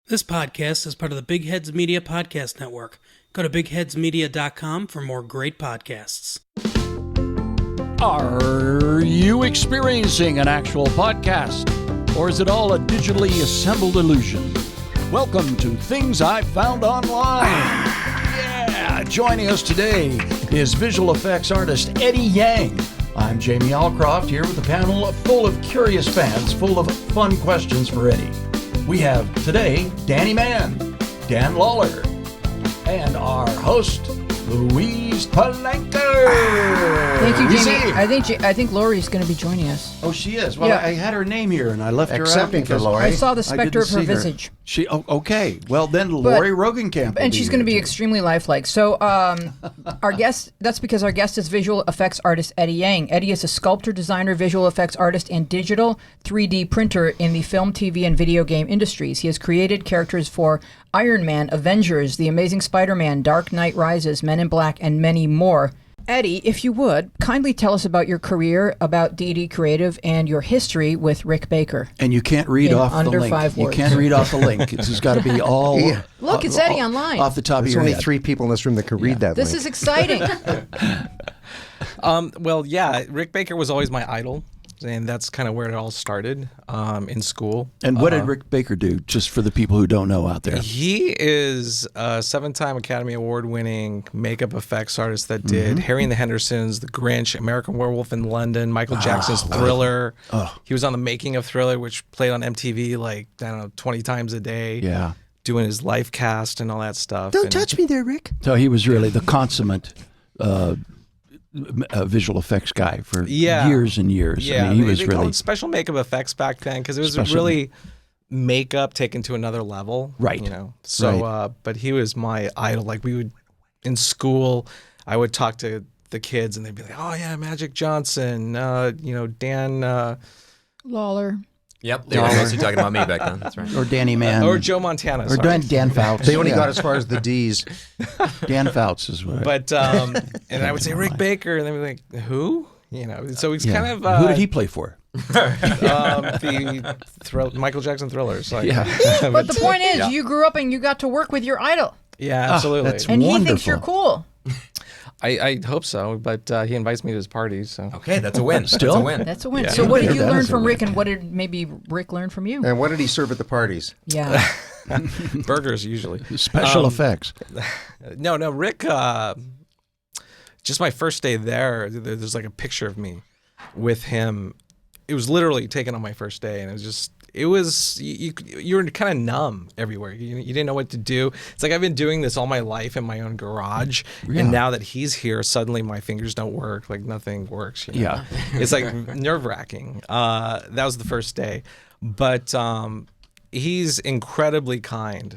This podcast is part of the Big Heads Media Podcast Network. Go to bigheadsmedia.com for more great podcasts. Are you experiencing an actual podcast? Or is it all a digitally assembled illusion? Welcome to Things I Found Online. Yeah, joining us today is visual effects artist Eddie Yang. I'm Jamie Alcroft here with a panel full of curious fans, full of fun questions for Eddie. We have today Danny Mann, Dan Lawler, and our host, Louise Palenka. Thank you, Jamie. I think Lori's going to be joining us. Oh, she is. Well, Yeah. I had her name here, and I left her out Accepting for because Lori. I saw the specter of her visage. Okay. Well, then Lori Rogenkamp. And she's going to be here, too. extremely lifelike. So our guest, that's because our guest is visual effects artist Eddie Yang. Eddie is a sculptor, designer, visual effects artist, and digital 3D printer in the film, TV, and video game industries. He has created characters for Iron Man, Avengers, The Amazing Spider-Man, Dark Knight Rises, Men in Black, and many more. Eddie, if you would, kindly tell us about your career, about D&D Creative, and your history with Rick Baker. And you can't read In off the under link. 5 words. You can't read off the link. This has got to be all. Yeah. Look, it's Eddie online. Off the top of There's your only head. 3 people in this room that can read that This link. is exciting. Rick Baker was always my idol, and that's kind of where it all started in school. And what did Rick Baker do, just for the people who don't know out there? He is a 7-time Academy Award-winning makeup effects artist that did Harry and the Hendersons, The Grinch, American Werewolf in London, Michael Jackson's Thriller. He was on the making of Thriller, which played on MTV 20 times a day. Yeah. Doing his life cast and all that stuff. Don't touch me there, Rick. So he was really the consummate visual effects guy for years and years. Yeah, I mean, he was they called really it special makeup effects back then because it was Special- really makeup taken to another level. Right. You know. So, but he was my idol. Like we would in school, I would talk to the kids and they'd be like, "Oh yeah, Magic Johnson, Dan." Lawler. Yep, they were mostly talking about me back then. That's right. or Danny Mann Or Joe Montana. or sorry. Dan Fouts. They only got as far as the D's. Dan Fouts is what. But and I would say Rick Baker, and they'd be like, "Who?" You know. So he's kind of who did he play for? the Michael Jackson Thrillers. Like, But the point is, you grew up and you got to work with your idol. yeah, absolutely. that's And he thinks Wonderful. you're cool. I hope so, but he invites me to his parties. So Okay, that's a win. Still? That's a win. That's a win. Yeah. So what did you That learn is a from win. Rick, and what did maybe Rick learn from you? And what did he serve at the parties? Yeah. burgers usually. Special effects. No, Rick. Just my first day there. There's like a picture of me with him. It was literally taken on my first day, and it was you were kind of numb everywhere. You didn't know what to do. It's like I've been doing this all my life in my own garage, Yeah. and now that he's here, suddenly my fingers don't work. Like nothing works. You know? Yeah. It's like nerve-wracking. That was the first day, but he's incredibly kind.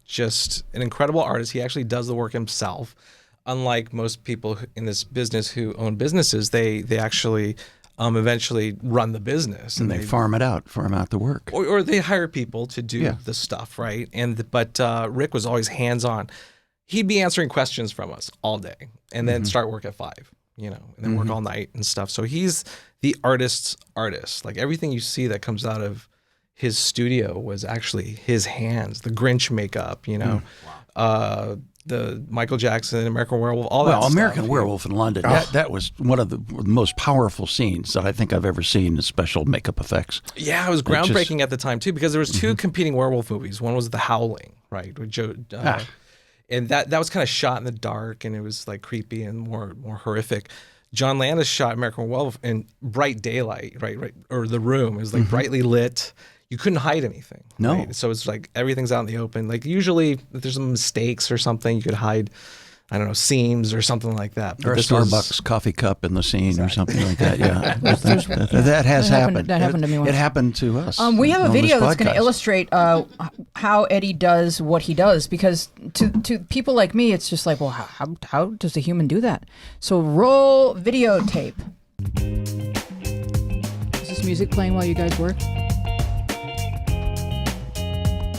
Just an incredible artist. He actually does the work himself. Unlike most people in this business who own businesses, they actually eventually run the business And they farm out the work. or they hire people to do Yeah. the stuff, right? But Rick was always hands-on. He'd be answering questions from us all day, and then start work at 5, and then work all night and stuff. So he's the artist's artist. Like everything you see that comes out of his studio was actually his hands. The Grinch makeup, the Michael Jackson, American Werewolf, all that Well, stuff. American Werewolf in London. That was one of the most powerful scenes that I think I've ever seen in special makeup effects. Yeah, it was groundbreaking at the time too, because there was 2 competing werewolf movies. One was The Howling, right, with Joe, and that was kind of shot in the dark, and it was like creepy and more horrific. John Landis shot American Werewolf in bright daylight, right, or The Room. It was like brightly lit. You couldn't hide anything. No. Right? So it's like everything's out in the open. Like usually, if there's some mistakes or something, you could hide, I don't know, seams or something like that. But Or a this was- Starbucks coffee cup in the scene or something like that. Yeah, that has happened. That happened to me once. It happened to us. We have a on this video that's going podcast. to illustrate how Eddie does what he does, because to people like me, it's just like, well, how does a human do that? So roll videotape. Is this music playing while you guys work?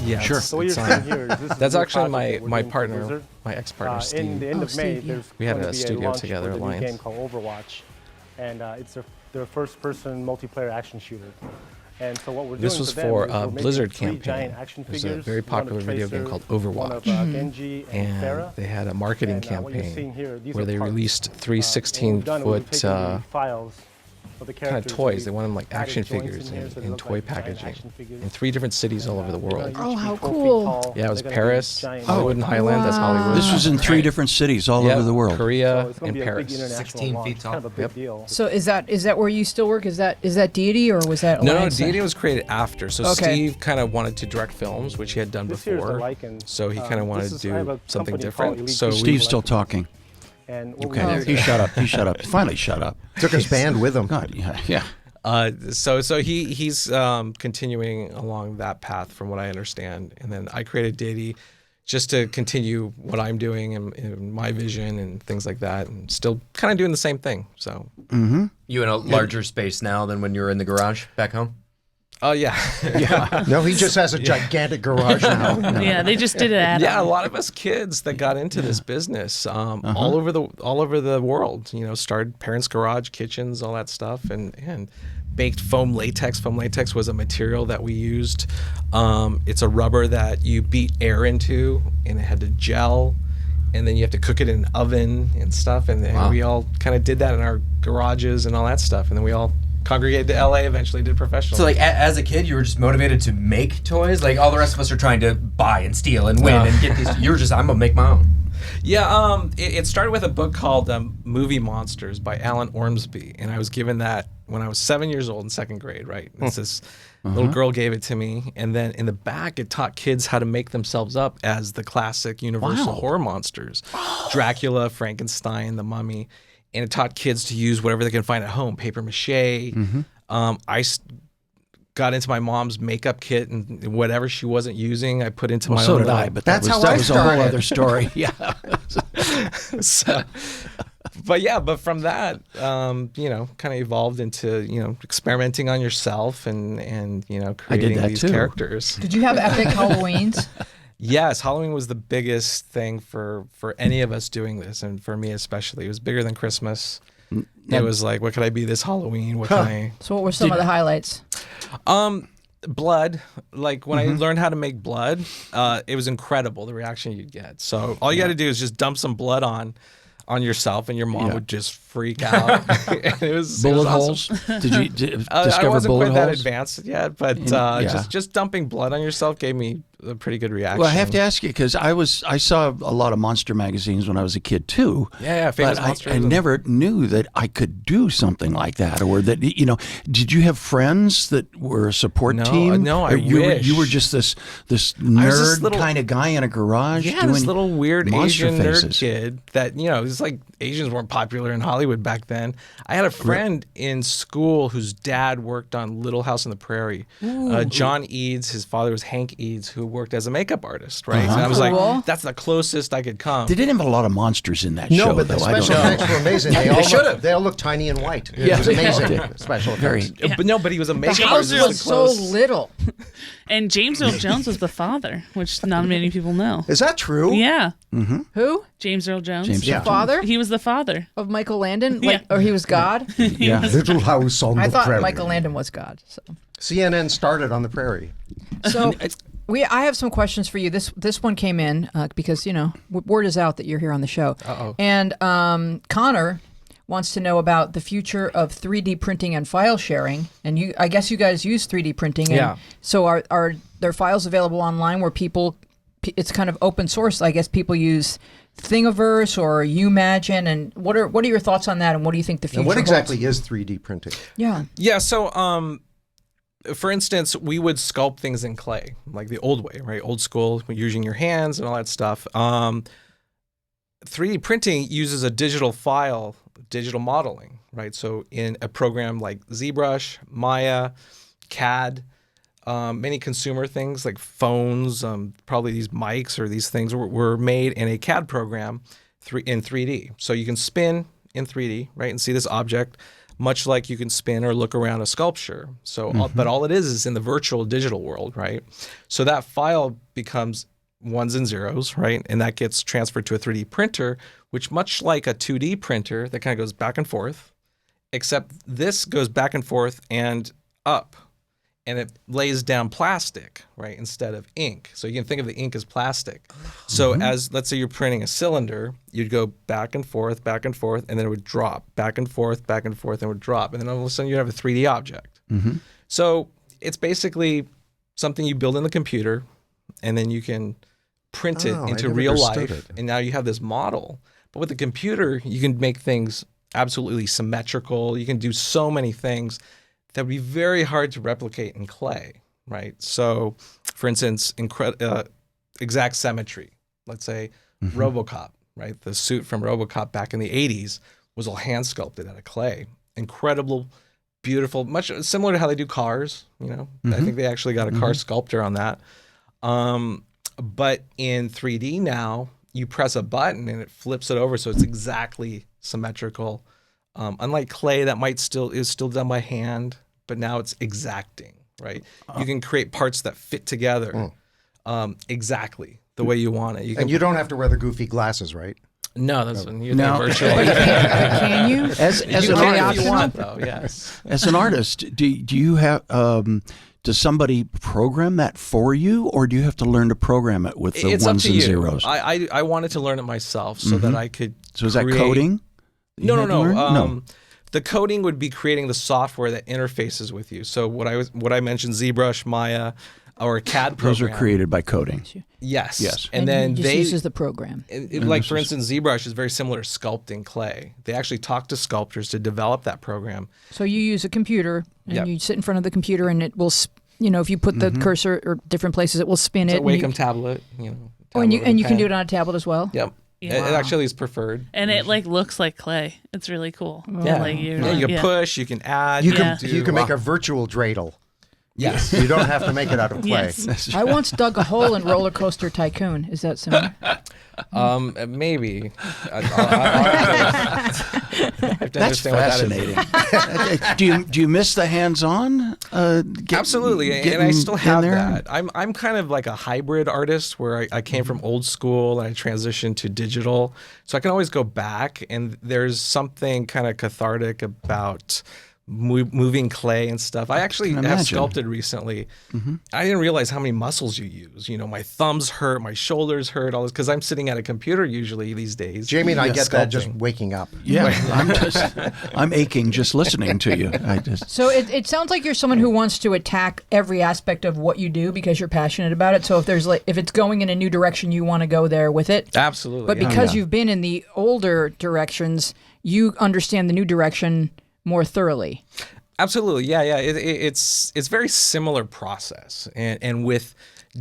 Yeah, Sure. So what you're it's saying here is this is That's your actually project that we're my doing for partner, Blizzard. my ex-partner, In Steve. the end of May, Steve, yeah. there's We had going a to be studio launch together, for the new Alliance. game called Overwatch, and it's their first-person multiplayer action shooter. And so what we're This doing was for them for is we're a making Blizzard 3 campaign. giant action There's a figures, very one of popular video game Tracer, called one of Overwatch. Genji and And Pharah. they had a marketing And, what you're seeing campaign here, these where are they parts. released 3 What we've done is we've 16-foot taken the files of the kind of characters toys. and They want them like added action joints figures in here so they in look toy like giant packaging action figures. in 3 different cities all over the They're gonna world. each Oh, be how 12 feet cool. tall. Yeah, it was They're gonna be Paris, giant Hollywood and Highland. That's Hollywood. This was in 3 different cities all Yeah, over the world. Korea So it's gonna and be a big Paris. international 16 launch. feet It's kind of a tall. big Yep. deal. So is that where you still work? Is that Deity or was that No, Alliance? Deity was created after. So Okay. Steve kind of wanted to direct films, which he had done This here's the before. lichen. So he kind of wanted this to is- I have do a something company called different. Elite So Geek. Steve's still talking. And what we Okay, do he is- shut up. He shut up. Finally shut up. Took his band with him. God, yeah. So he's continuing along that path from what I understand, and then I created Deity just to continue what I'm doing and my vision and things like that, and still kind of doing the same thing. So You in a larger space now than when you were in the garage back home? oh yeah. No, he just has a gigantic garage now. Yeah, they just did it at Yeah, a lot of us kids that got into this business all over the world, started parents' garage, kitchens, all that stuff, and baked foam latex. Foam latex was a material that we used. It's a rubber that you beat air into, and it had to gel, and then you have to cook it in an oven and stuff. And then we all kind of did that in our garages and all that stuff. And then we all congregated to LA, eventually did professional. So, like, as a kid, you were just motivated to make toys? Like, all the rest of us are trying to buy and steal and win and get these. You were just, I'm going to make my own. Yeah, it started with a book called Movie Monsters by Alan Ormsby, and I was given that when I was 7 years old in 2nd grade, right? It's this little girl gave it to me, and then in the back it taught kids how to make themselves up as the classic Universal horror monsters. Dracula, Frankenstein, the Mummy, and it taught kids to use whatever they can find at home, paper mache. Got into my mom's makeup kit, and whatever she wasn't using, I put into my So own. did I, but that That's how was I a whole started. other story. Yeah. So, but from that, kind of evolved into, experimenting on yourself and creating that these too. characters. Did you have epic Halloweens? Yes, Halloween was the biggest thing for any of us doing this, and for me especially. It was bigger than Christmas. It was like, what could I be this Halloween? What can I? So what were some of the highlights? Blood. Like when I learned how to make blood, it was incredible the reaction you'd get. So all you got to do is just dump some blood on yourself, and your mom would just freak out. And it was Bullet awesome. holes? Did you discover I wasn't bullet quite that holes? advanced yet, but just dumping blood on yourself gave me a pretty good reaction. Well, I have to ask you because I saw a lot of monster magazines when I was a kid too. Yeah, famous but monsters. I never knew that I could do something like that, or that Did you have friends that were a support No, team? no, I Or you wish. you were just this this nerd little- kind of guy in a garage. Yeah, doing this little weird monster Asian nerd faces. kid that, it's like Asians weren't popular in Hollywood back then. I had a friend in school whose dad worked on Little House on the Prairie. John Eads, his father was Hank Eads, who worked as a makeup artist, right? And I was Cool. like, that's the closest I could come. They didn't have a lot of monsters in that No, show, but the though. I don't special know. effects were amazing. They all look tiny and white. It was amazing. Special effects. But he was a The makeup house artist. This was is so close. little. And James Earl Jones was the father, which not many people know. Is that true? Yeah, Who? James Earl Jones. James Yeah. Earl Father He was the father. of Michael Landon? Yeah. Or he was God? Yeah. Little house on I the thought prairie. Michael Landon was God. CNN started on the prairie. So I have some questions for you. This one came in because word is out that you're here on the show. And Connor wants to know about the future of 3D printing and file sharing. And I guess you guys use 3D printing. And Yeah. So are there files available online where people? It's kind of open source. I guess people use Thingiverse or Umagine. And what are your thoughts on that? And what do you think the future? And what holds? exactly is 3D printing? Yeah. Yeah, so for instance, we would sculpt things in clay, like the old way, right? Old school, using your hands and all that stuff. 3D printing uses a digital file, digital modeling, right? So in a program like ZBrush, Maya, CAD, many consumer things like phones, probably these mics or these things were made in a CAD program in 3D. So you can spin in 3D, right, and see this object, much like you can spin or look around a sculpture. So, but all it is in the virtual digital world, right? So that file becomes ones and zeros, right? And that gets transferred to a 3D printer, which much like a 2D printer that kind of goes back and forth, except this goes back and forth and up. and it lays down plastic, right, instead of ink. So you can think of the ink as plastic. So as, let's say you're printing a cylinder, you'd go back and forth, and then it would drop, back and forth, and it would drop. And then all of a sudden you'd have a 3D object. So it's basically something you build in the computer, and then you can print it into real life. And now you have this model. But with the computer, you can make things absolutely symmetrical. You can do so many things that would be very hard to replicate in clay, right? So, for instance, exact symmetry. Let's say Robocop, right? The suit from Robocop back in the 80s was all hand sculpted out of clay. Incredible, beautiful, much similar to how they do cars, you know? I think they actually got a car sculptor on that. But in 3D now, you press a button and it flips it over so it's exactly symmetrical. Unlike clay, that is still done by hand, but now it's exacting, right? You can create parts that fit together exactly the way you want it. And you don't have to wear the goofy glasses, right? No, that's virtually. Can you? As You an can artist, if you want, though. Yes. as an artist, do you have? Does somebody program that for you, or do you have to learn to program it with the It's ones up to and you. zeros? I wanted to learn it myself so that I could. So is that create- coding? You had to learn? No. The coding would be creating the software that interfaces with you. So what I mentioned, ZBrush, Maya, or a CAD program. Those are created by coding. Yes. Yes. And then he just uses the program. like for instance, ZBrush is very similar to sculpting clay. They actually talk to sculptors to develop that program. So you use a computer, and Yep. you sit in front of the computer, and it will, if you put the cursor or different places, it will spin It's it. a Wacom tablet, you know. Oh, and you tablet with a can do pen. it on a tablet as well. Yep. Yeah. It actually is preferred. And it like looks like clay. It's really cool. Yeah. Like, you're You can yeah. push, you can add. You Yeah. can you can make a virtual dreidel. Yes. You don't have to make it out of clay. Yes. I once dug a hole in Roller Coaster Tycoon. Is that similar? Maybe. I have to That's understand what that is. fascinating. Do you miss the hands-on? Absolutely, and I getting still in have there? that. I'm kind of like a hybrid artist where I came from old school and I transitioned to digital, so I can always go back. And there's something kind of cathartic about moving clay and stuff. I actually have imagine. sculpted recently. I didn't realize how many muscles you use. You know, my thumbs hurt, my shoulders hurt, all this because I'm sitting at a computer usually these days. Jamie and I get that sculpting. just waking up. Yeah, I'm aching just listening to you. So it sounds like you're someone who wants to attack every aspect of what you do because you're passionate about it. So if it's going in a new direction, you want to go there with it. Absolutely. But yeah. because you've been in the older directions, you understand the new direction more thoroughly. Absolutely, yeah. It's very similar process, and with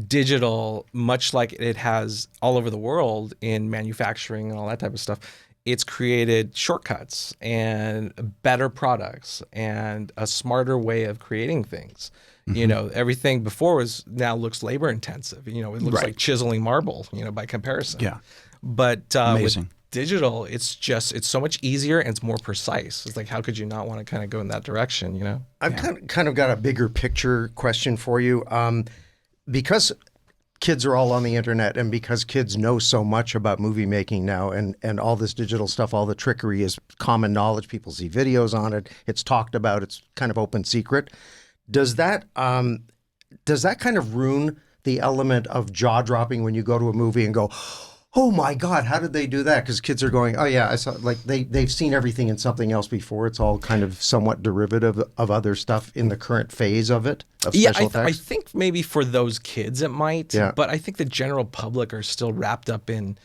digital, much like it has all over the world in manufacturing and all that type of stuff, it's created shortcuts and better products and a smarter way of creating things. You know, everything before now looks labor intensive. You know, it looks like chiseling marble. You know, by comparison. Yeah, but amazing. With digital, it's so much easier and it's more precise. It's like, how could you not want to kind of go in that direction, you know? I've kind of got a bigger picture question for you. Because kids are all on the internet and because kids know so much about movie making now and all this digital stuff, all the trickery is common knowledge. People see videos on it. It's talked about. It's kind of open secret. Does that kind of ruin the element of jaw dropping when you go to a movie and go, oh my God, how did they do that? Because kids are going, oh yeah, I saw, like they've seen everything in something else before. It's all kind of somewhat derivative of other stuff in the current phase of it, of special I effects. think maybe for those kids it might, but I think the general public are still wrapped up in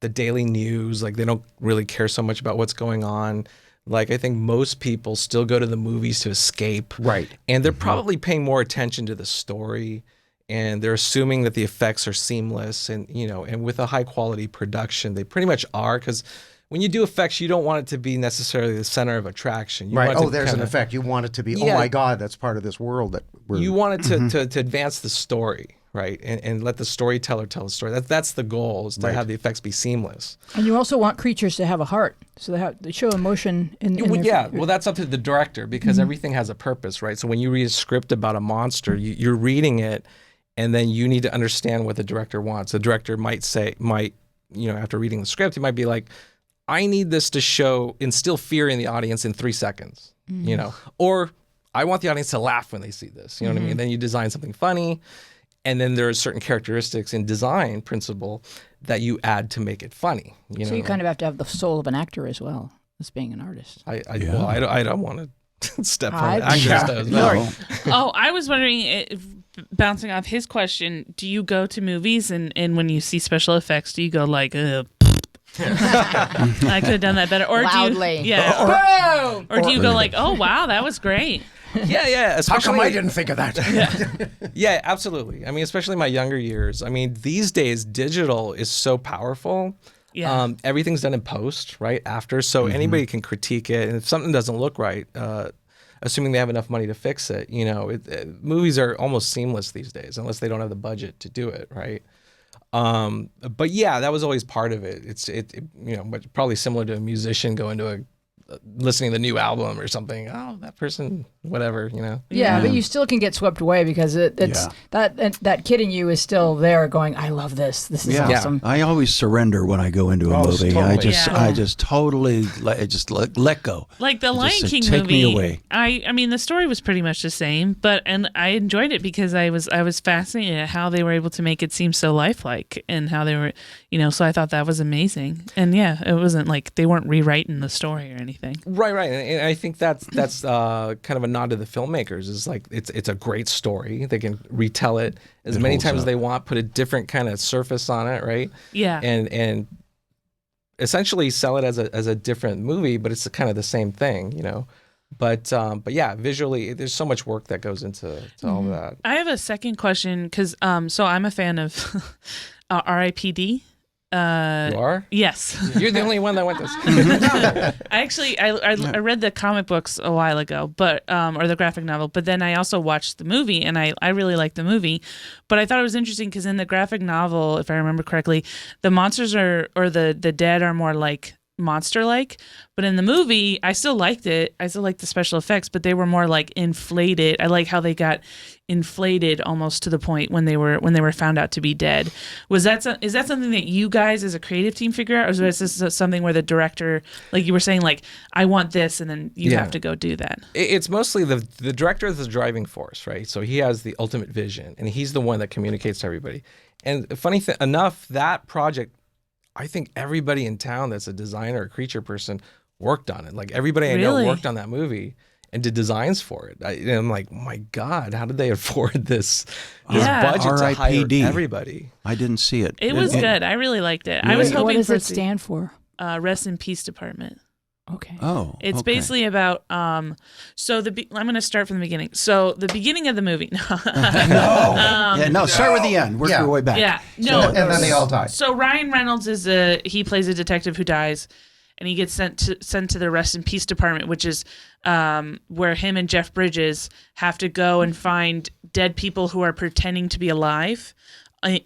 the daily news. Like they don't really care so much about what's going on. Like I think most people still go to the movies to escape. Right. And they're probably paying more attention to the story. And they're assuming that the effects are seamless and, you know, and with a high quality production, they pretty much are. Because when you do effects, you don't want it to be necessarily the center of attraction. You right. want it Oh, to there's an kinda- effect. You want it to be, Yeah. oh my God, that's part of this world that we're... You want it to advance the story, right? And let the storyteller tell the story. That's the goal, is to have the effects be seamless. And you also want creatures to have a heart, so they show emotion in Well, their, yeah, well, that's up to the director because everything has a purpose, right? So when you read a script about a monster, you're reading it, and then you need to understand what the director wants. The director might, after reading the script, he might be like, I need this to instill fear in the audience in 3 seconds, you know, or I want the audience to laugh when they see this. You know what I mean? Then you design something funny, and then there are certain characteristics in design principle that you add to make it funny. So you kind of have to have the soul of an actor as well as being an artist. Well, I don't want to step on I- actors' toes. No. Oh, I was wondering, bouncing off his question, do you go to movies and when you see special effects, do you go like, I could have done that better, or Loudly. do you, yeah, or do you go like, oh wow, that was great? Yeah. How come Especially, I didn't think of that? yeah, absolutely. I mean, especially my younger years. I mean, these days, digital is so powerful. Yeah. Everything's done in post, right? After, so anybody can critique it, and if something doesn't look right, assuming they have enough money to fix it, you know, movies are almost seamless these days, unless they don't have the budget to do it, right? But yeah, that was always part of it. It's you know, but probably similar to a musician going to listening to the new album or something. Oh, that person, whatever, you know. Yeah, but you still can get swept away because it's that kid in you is still there going, I love this. This is awesome. I always surrender when I go into a movie. Totally. I just totally let go. Like the Lion King take movie, me away. I mean the story was pretty much the same, and I enjoyed it because I was fascinated at how they were able to make it seem so lifelike and how they were, you know. So I thought that was amazing, and yeah, it wasn't like they weren't rewriting the story or anything. Right, and I think that's kind of a nod to the filmmakers. Is like it's a great story. They can retell it as many times as they want, put a different kind of surface on it, right? Yeah, and essentially sell it as a different movie, but it's kind of the same thing, you know. But yeah, visually, there's so much work that goes into all of that. I have a second question because so I'm a fan of R.I.P.D. You are? Yes. You're the only one that went this. I read the comic books a while ago, but or the graphic novel, but then I also watched the movie, and I really liked the movie. But I thought it was interesting because in the graphic novel, if I remember correctly, the monsters or the dead are more like monster-like, but in the movie I still liked it. I still liked the special effects, but they were more like inflated. I like how they got inflated almost to the point when they were found out to be dead. Is that something that you guys as a creative team figure out, or is this something where the director, like you were saying, like I want this, and then you have to go do that? It's mostly the director is the driving force, right? So he has the ultimate vision, and he's the one that communicates to everybody. And funny enough, that project, I think everybody in town that's a designer or creature person worked on it. Like everybody I know worked on that movie and did designs for it. And I'm like, oh my God, how did they afford this budget to hire R.I.P.D. everybody? I didn't see it. It was good. I really liked it. I was hoping What does for it stand for? Rest in Peace Department. Okay. Oh, It's okay. basically about so I'm going to start from the beginning. So the beginning of the movie. Start with the end. Work your way back. Yeah. No. And then they all die. So Ryan Reynolds he plays a detective who dies, and he gets sent to the Rest in Peace Department, which is where him and Jeff Bridges have to go and find dead people who are pretending to be alive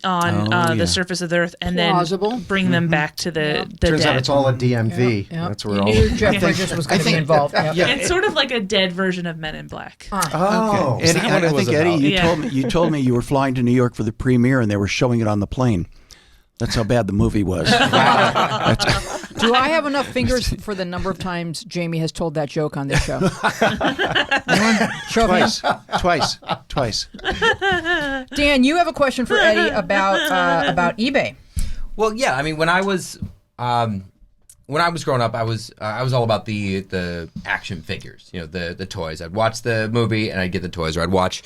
on the surface of the earth, and Plausible. then bring them back to the Turns dead. out it's all a DMV. Yep. That's where You all. knew Jeff Bridges was going to be involved. Yep. It's sort of like a dead version of Men in Black. Oh, Eddie, that what it I was think Eddie, about? you told me you were flying to New York for the premiere, and they were showing it on the plane. That's how bad the movie was. Do I have enough fingers for the number of times Jamie has told that joke on this show? Anyone? Show of hands. Twice. Dan, you have a question for Eddie about eBay. Well, yeah. I mean, when I was growing up, I was all about the action figures. You know, the toys. I'd watch the movie and I'd get the toys, or I'd watch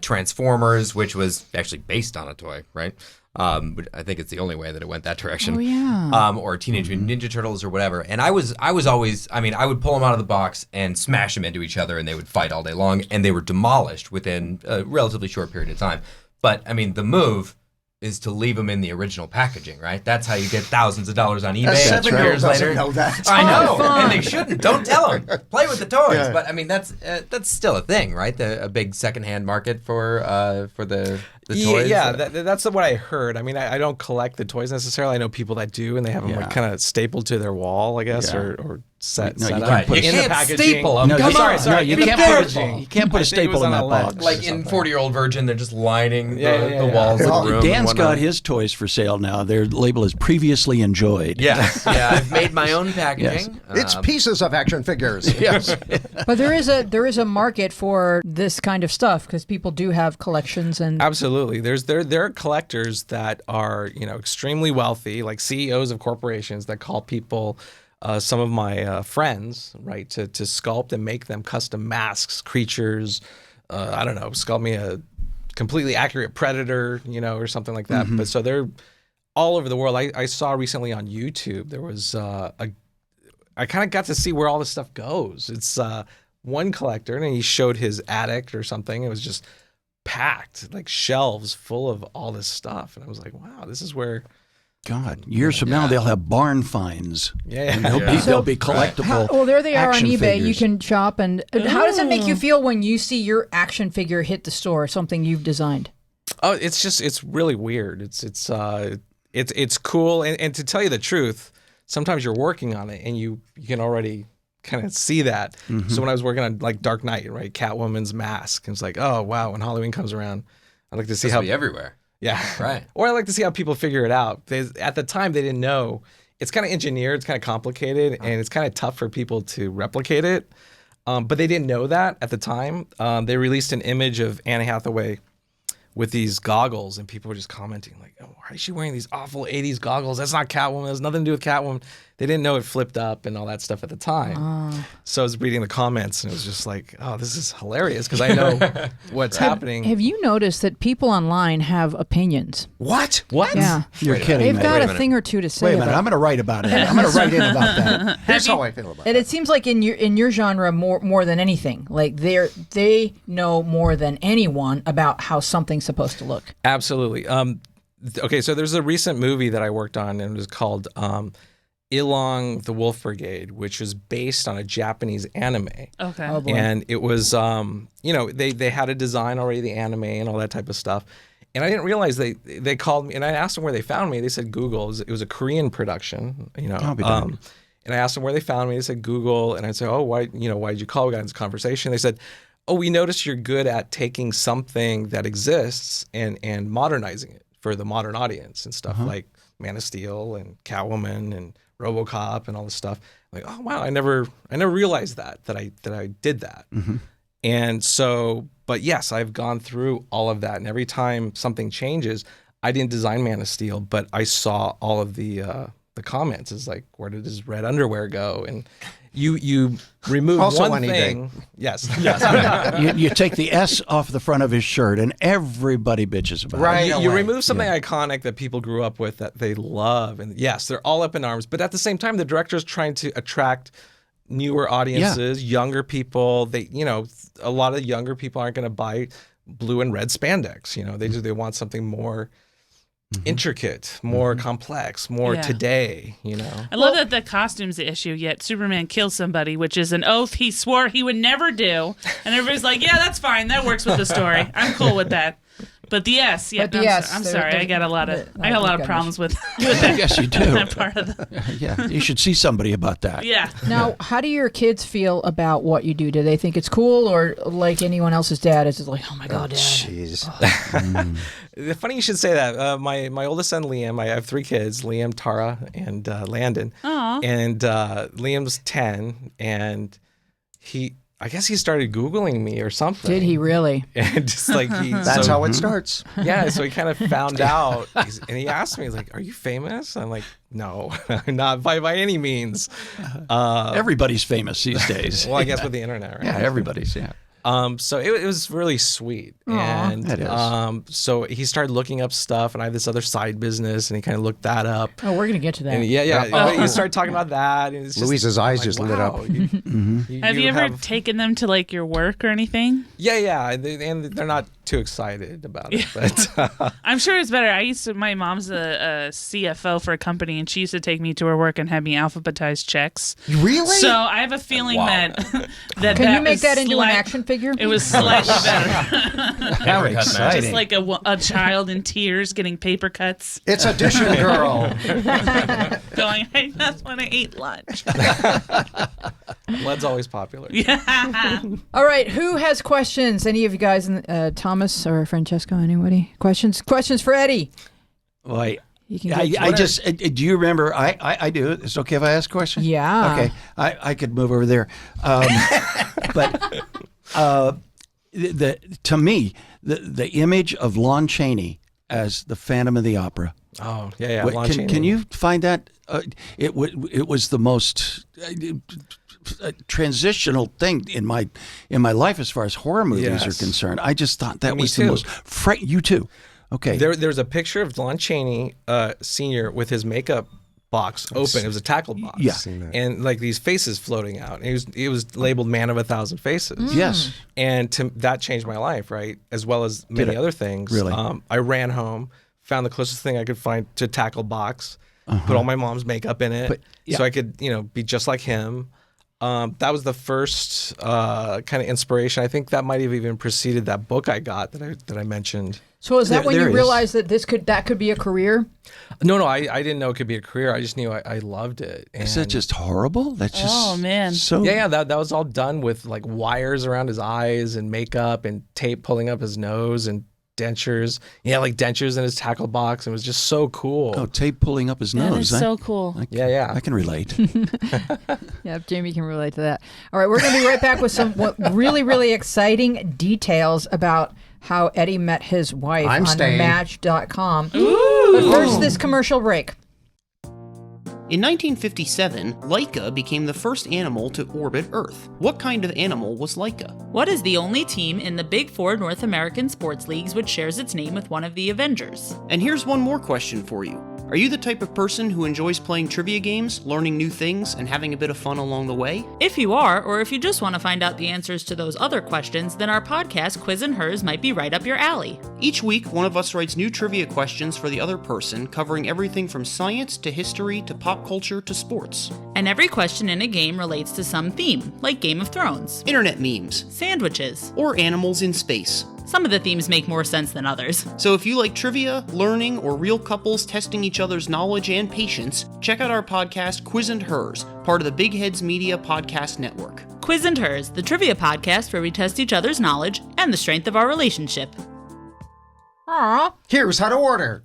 Transformers, which was actually based on a toy, right? But I think it's the only way that it went that direction. Oh yeah. Or Teenage Mutant Ninja Turtles or whatever. And I was always, I mean, I would pull them out of the box and smash them into each other, and they would fight all day long, and they were demolished within a relatively short period of time. But I mean, the move is to leave them in the original packaging, right? That's how you get thousands of dollars on eBay. A 7-year-old Years doesn't later. know that. I know, fun. and they shouldn't. Don't tell them. Play with the toys. Yeah. But I mean, that's still a thing, right? A big secondhand market for the toys. Yeah, that's what I heard. I mean, I don't collect the toys necessarily. I know people that do, and they have them like kind of stapled to their wall, I guess, or set. No, you set can't up put You in the can't packaging. staple them. No, Come you, on. no, you Be can't careful. put you can't put a I think it was staple in on that a box. ledge. Like in 40-Year-Old Virgin, they're just lining the Yeah. walls of the room. and Dan's got whatnot. his toys for sale now. Their label is previously enjoyed. Yes. Yeah, I've made my own packaging. It's pieces of action figures. Yes. But there is a market for this kind of stuff because people do have collections and Absolutely. There are collectors that are, extremely wealthy, like CEOs of corporations that call people, some of my friends, right, to sculpt and make them custom masks, creatures. I don't know, sculpt me a completely accurate predator, or something like that. But so they're all over the world. I saw recently on YouTube there was I kind of got to see where all this stuff goes. It's one collector, and he showed his attic or something. It was just packed, like shelves full of all this stuff, and I was like, "Wow, this is where." God, years from now they'll have barn finds. Yeah. And they'll be collectible. well, there they are on action eBay. You figures. can shop. And how does it make you feel when you see your action figure hit the store, something you've designed? Oh, it's really weird. It's cool, and to tell you the truth, sometimes you're working on it and you can already kind of see that. So when I was working on like Dark Knight, right, Catwoman's mask, it's like, oh wow, when Halloween comes around, I like to see It's how be everywhere. yeah, Right. Or I like to see how people figure it out. At the time, they didn't know. It's kind of engineered, it's kind of complicated, and it's kind of tough for people to replicate it. But they didn't know that at the time. They released an image of Anne Hathaway with these goggles, and people were just commenting like, "Oh, why is she wearing these awful '80s goggles? That's not Catwoman. It has nothing to do with Catwoman." They didn't know it flipped up and all that stuff at the time. So I was reading the comments, and it was just like, "Oh, this is hilarious," because I know what's happening. Have you noticed that people online have opinions? What? Yeah. You're kidding They've me. got Wait a a minute. thing or two to say Wait a minute. about I'm going to write about it. I'm going to write in about that. Here's how I feel about And it. it seems like in your genre more than anything, like they know more than anyone about how something's supposed to look. Absolutely. Okay, so there's a recent movie that I worked on, and it was called Ilong the Wolf Brigade, which was based on a Japanese anime. Okay. Oh boy. And it was, they had a design already, the anime and all that type of stuff. And I didn't realize they called me, and I asked them where they found me. They said Google. It was a Korean production, I'll be darned. And I asked them where they found me. They said Google. And I said, oh, why did you call? We got in this conversation. They said, oh, we noticed you're good at taking something that exists and modernizing it for the modern audience and stuff like Man of Steel and Catwoman and Robocop and all this stuff. I'm like, oh wow, I never realized that I did that. And so, but yes, I've gone through all of that, and every time something changes, I didn't design Man of Steel, but I saw all of the comments. It's like, where did his red underwear go? And you remove Also one on eBay. thing. Yes. Yes. You take the S off the front of his shirt, and everybody bitches about Right. it. You remove something iconic that people grew up with that they love, and yes, they're all up in arms. But at the same time, the director's trying to attract newer audiences, younger people. A lot of younger people aren't going to buy blue and red spandex. They want something more intricate, more complex, more Yeah. today. I love that the costume's the issue, yet Superman kills somebody, which is an oath he swore he would never do. And everybody's like, yeah, that's fine. That works with the story. I'm cool with that. But the S, yeah, But the I'm, S, I'm they're- sorry. they're- I got a lot of goodness. problems with I guess you do. that part of the Yeah, you should see somebody about that. yeah. Now, how do your kids feel about what you do? Do they think it's cool, or like anyone else's dad, is it like, oh my god, dad? Jeez. Funny you should say that. My oldest son Liam, I have 3 kids: Liam, Tara, and Landon. Aw. And Liam's 10, and I guess he started Googling me or something. Did he really? And just like That's how it starts. Yeah, so he kind of found out, and he asked me, like, "Are you famous?" I'm like, "No, I'm not by any means." Everybody's famous these days. Well, I guess with the internet, right? Yeah, everybody's, yeah. So it was really sweet, and That is. so he started looking up stuff, and I have this other side business, and he kind of looked that up. Oh, we're gonna get to that. And but you start talking about that, and it's just, Louise's eyes I'm just like, lit up. wow, Have you ever taken them to like your work or anything? Yeah, and they're not too excited about it. But I'm sure it's better. My mom's a CFO for a company, and she used to take me to her work and have me alphabetize checks. Really? So I have a feeling that Can you make was that into an action figure? It was slightly better. How Paper cut exciting. Just like a child in tears getting paper cuts, It's Edition Girl. going, I just want to eat lunch. lead's always popular. All right, who has questions? Any of you guys, Thomas or Francesco, anybody? Questions for Eddie? Well, You can I just do you remember? I do. It's okay if I ask a question. Yeah. Okay. I could move over there, but to me the image of Lon Chaney as the Phantom of the Opera. Oh yeah. What- Lon can Chaney. you find that? It was the most transitional thing in my life as far as horror movies Yes. are concerned. I just thought that Me was too. the most you too. Okay. There's a picture of Lon Chaney Sr. with his makeup box open. It was a tackle box. Yeah. And like these faces floating out. And it was labeled Man of a Thousand Faces. Yes. And that changed my life, right? As well as many it? other things. Really? I ran home, found the closest thing I could find to tackle box, put all my mom's makeup in it, so I could, be just like him. That was the first kind of inspiration. I think that might have even preceded that book I got that I mentioned. So is that when there you it is. realized that that could be a career? No, I didn't know it could be a career. I just knew I loved it. Is that just horrible? That's just Oh, man. So Yeah, that was all done with like wires around his eyes and makeup and tape pulling up his nose and dentures. Yeah, like dentures in his tackle box. It was just so cool. Oh, tape pulling up his That nose. is so cool. Yeah. I can relate. Yeah, Jamie can relate to that. All right, we're going to be right back with some really, really exciting details about how Eddie met his wife I'm on staying. Match.com. But first, this commercial break. In 1957, Laika became the first animal to orbit Earth. What kind of animal was Laika? What is the only team in the Big Four North American sports leagues which shares its name with one of the Avengers? And here's one more question for you. Are you the type of person who enjoys playing trivia games, learning new things, and having a bit of fun along the way? If you are, or if you just want to find out the answers to those other questions, then our podcast, Quiz and Hers, might be right up your alley. Each week, one of us writes new trivia questions for the other person, covering everything from science to history to pop culture to sports. And every question in a game relates to some theme, like Game of Thrones, Internet memes, sandwiches. or animals in space. Some of the themes make more sense than others. So if you like trivia, learning, or real couples testing each other's knowledge and patience, check out our podcast, Quiz and Hers, part of the Big Heads Media Podcast Network. Quiz and Hers, the trivia podcast where we test each other's knowledge and the strength of our relationship. Aw, Here's how to order.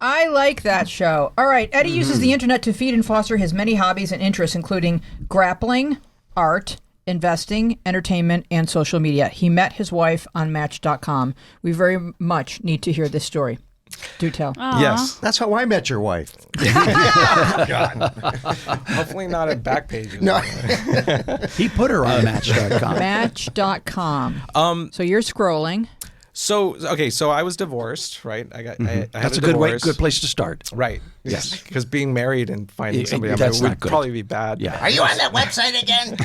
I like that show. All right, Eddie uses the internet to feed and foster his many hobbies and interests, including grappling, art, investing, entertainment, and social media. He met his wife on Match.com. We very much need to hear this story. Do tell. Yes. That's how I met your wife. Hopefully not at Backpages. No. He put her on Match.com. Match.com. So you're scrolling. So I was divorced, right? I had That's a a good divorce. good place to start. Right. Yes. Because being married and finding somebody else That's would not good. probably be bad. Yeah. Are you on that website again?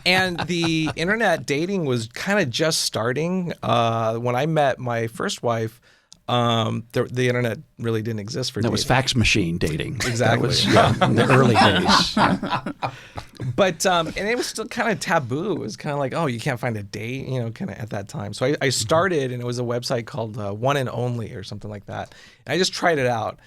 And the internet dating was kind of just starting. When I met my first wife, the internet really didn't exist for That dating. was fax machine dating. Exactly. That was, in the early days. But and it was still kind of taboo. It was kind of like, oh, you can't find a date, kind of at that time. So I started, and it was a website called One and Only or something like that. And I just tried it out.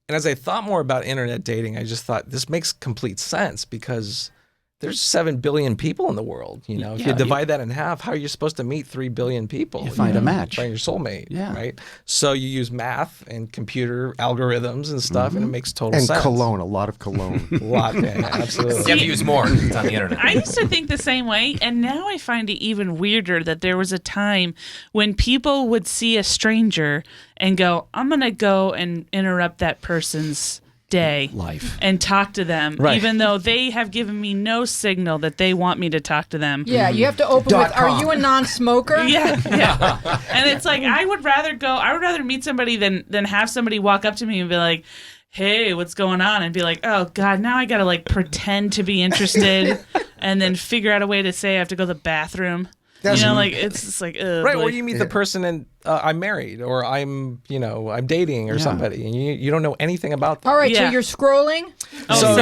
And as I thought more about internet dating, I just thought this makes complete sense because there's 7 billion people in the world. If you divide that in half, how are you supposed to meet 3 billion people? You find a match. Find your soulmate. Yeah. Right. So you use math and computer algorithms and stuff, and it makes total And sense. cologne, a lot of cologne. A lot, yeah, absolutely. You have to use more. It's on the internet. I used to think the same way, and now I find it even weirder that there was a time when people would see a stranger and go, I'm going to go and interrupt that person's day Life. and talk to them, Right. even though they have given me no signal that they want me to talk to them. Yeah, you have to open with, are you a non-smoker? Yeah. And it's like I would rather meet somebody than have somebody walk up to me and be like, hey, what's going on? And be like, oh God, now I gotta pretend to be interested and then figure out a way to say I have to go to the bathroom. like it's just like right. Or you meet the person and I'm married, or I'm dating or somebody, and you don't know anything about them. All right, so you're scrolling. So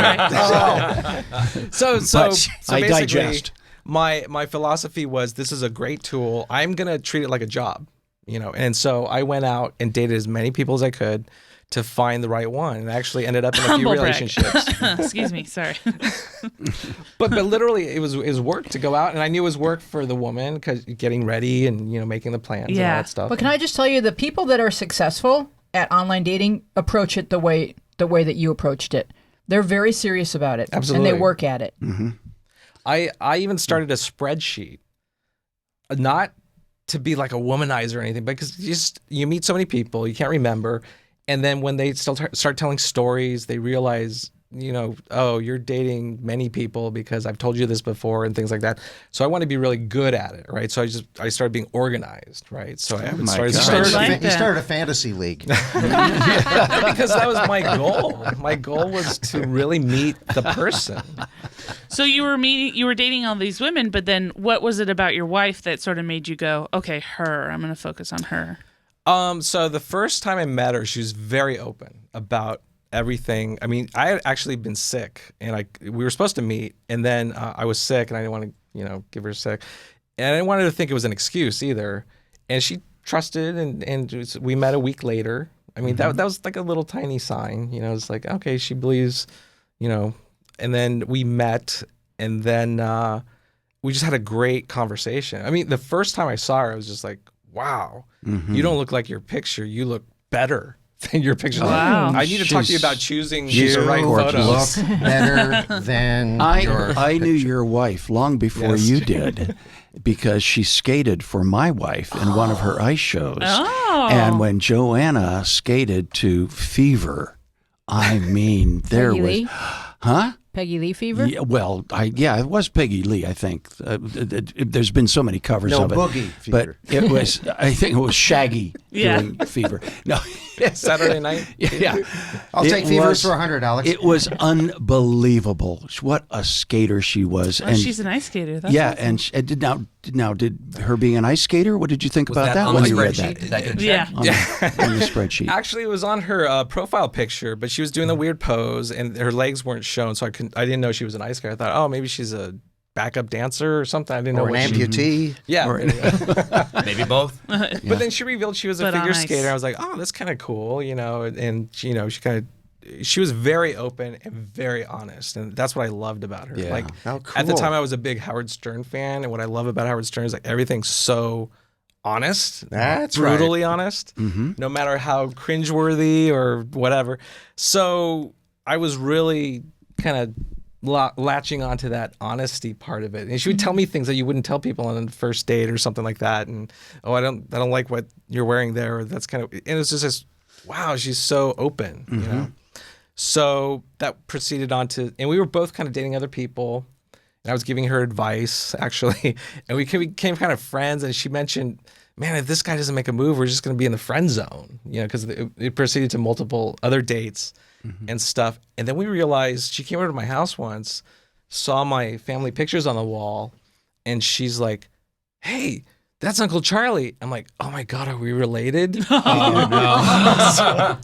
I basically, digest. My philosophy was, this is a great tool. I'm gonna treat it like a job, And so I went out and dated as many people as I could to find the right one, and actually ended up in a few Humble brag. relationships. Excuse me, sorry. but literally, it was work to go out, and I knew it was work for the woman because getting ready and making the plans and all that stuff. But can I just tell you, the people that are successful at online dating approach it the way that you approached it. They're very serious about it, Absolutely. and they work at it. Mm-hmm. I even started a spreadsheet, not to be like a womanizer or anything, because you meet so many people, you can't remember. And then when they start telling stories, they realize, oh, you're dating many people because I've told you this before and things like that. So I want to be really good at it, right? So I started being organized, right? So I started. You started a fantasy league. Because that was my goal. My goal was to really meet the person. So you were dating all these women, but then what was it about your wife that sort of made you go, okay, I'm going to focus on her? So the first time I met her, she was very open about everything. I mean, I had actually been sick, and we were supposed to meet, and then I was sick, and I didn't want to, give her sick, and I didn't want her to think it was an excuse either. And she trusted, and we met a week later. I mean, that was like a little tiny sign, It's like, okay, she believes, And then we met, and then we just had a great conversation. I mean, the first time I saw her, I was just like, wow, you don't look like your picture. You look better than your picture. Wow. I need to talk to you about choosing You the right photos. look better than I knew your wife long before you did, because she skated for my wife in one of her ice shows. Oh. And when Joanna skated to Fever, I mean, there Peggy was... Lee? Huh? Peggy Lee Fever? Yeah, well, it was Peggy Lee, I think. There's been so many covers of it. Boogie Fever. But it was, I think it was Shaggy doing Fever. No. Saturday night? Yeah. I'll take Fevers for 100, Alex. It was unbelievable. What a skater she was. Oh, she's an ice skater. That's awesome. And did her being an ice skater, what did you think about that on when the you read spreadsheet? that? Is that good? Yeah. On the spreadsheet. Actually, it was on her profile picture, but she was doing the weird pose, and her legs weren't shown, so I didn't know she was an ice skater. I thought, oh, maybe she's a backup dancer or something. I didn't know Or an amputee. Maybe both. But then she revealed she was a But figure on ice. skater. I was like, oh, that's kind of cool, and she was very open and very honest, and that's what I loved about her. Yeah. Like How at the cool. time, I was a big Howard Stern fan, and what I love about Howard Stern is like everything's so honest, That's brutally honest, no matter how cringeworthy or whatever. So I was really kind of latching onto that honesty part of it, and she would tell me things that you wouldn't tell people on a first date or something like that. And I don't like what you're wearing there. Or that's kind of, and it's just this, wow, she's so open, So that proceeded on to, and we were both kind of dating other people, and I was giving her advice actually, and we became kind of friends. And she mentioned, man, if this guy doesn't make a move, we're just going to be in the friend zone, because it proceeded to multiple other dates and stuff. And then we realized, she came over to my house once, saw my family pictures on the wall, and she's like, hey, that's Uncle Charlie. I'm like, oh my God, are we related? Oh no.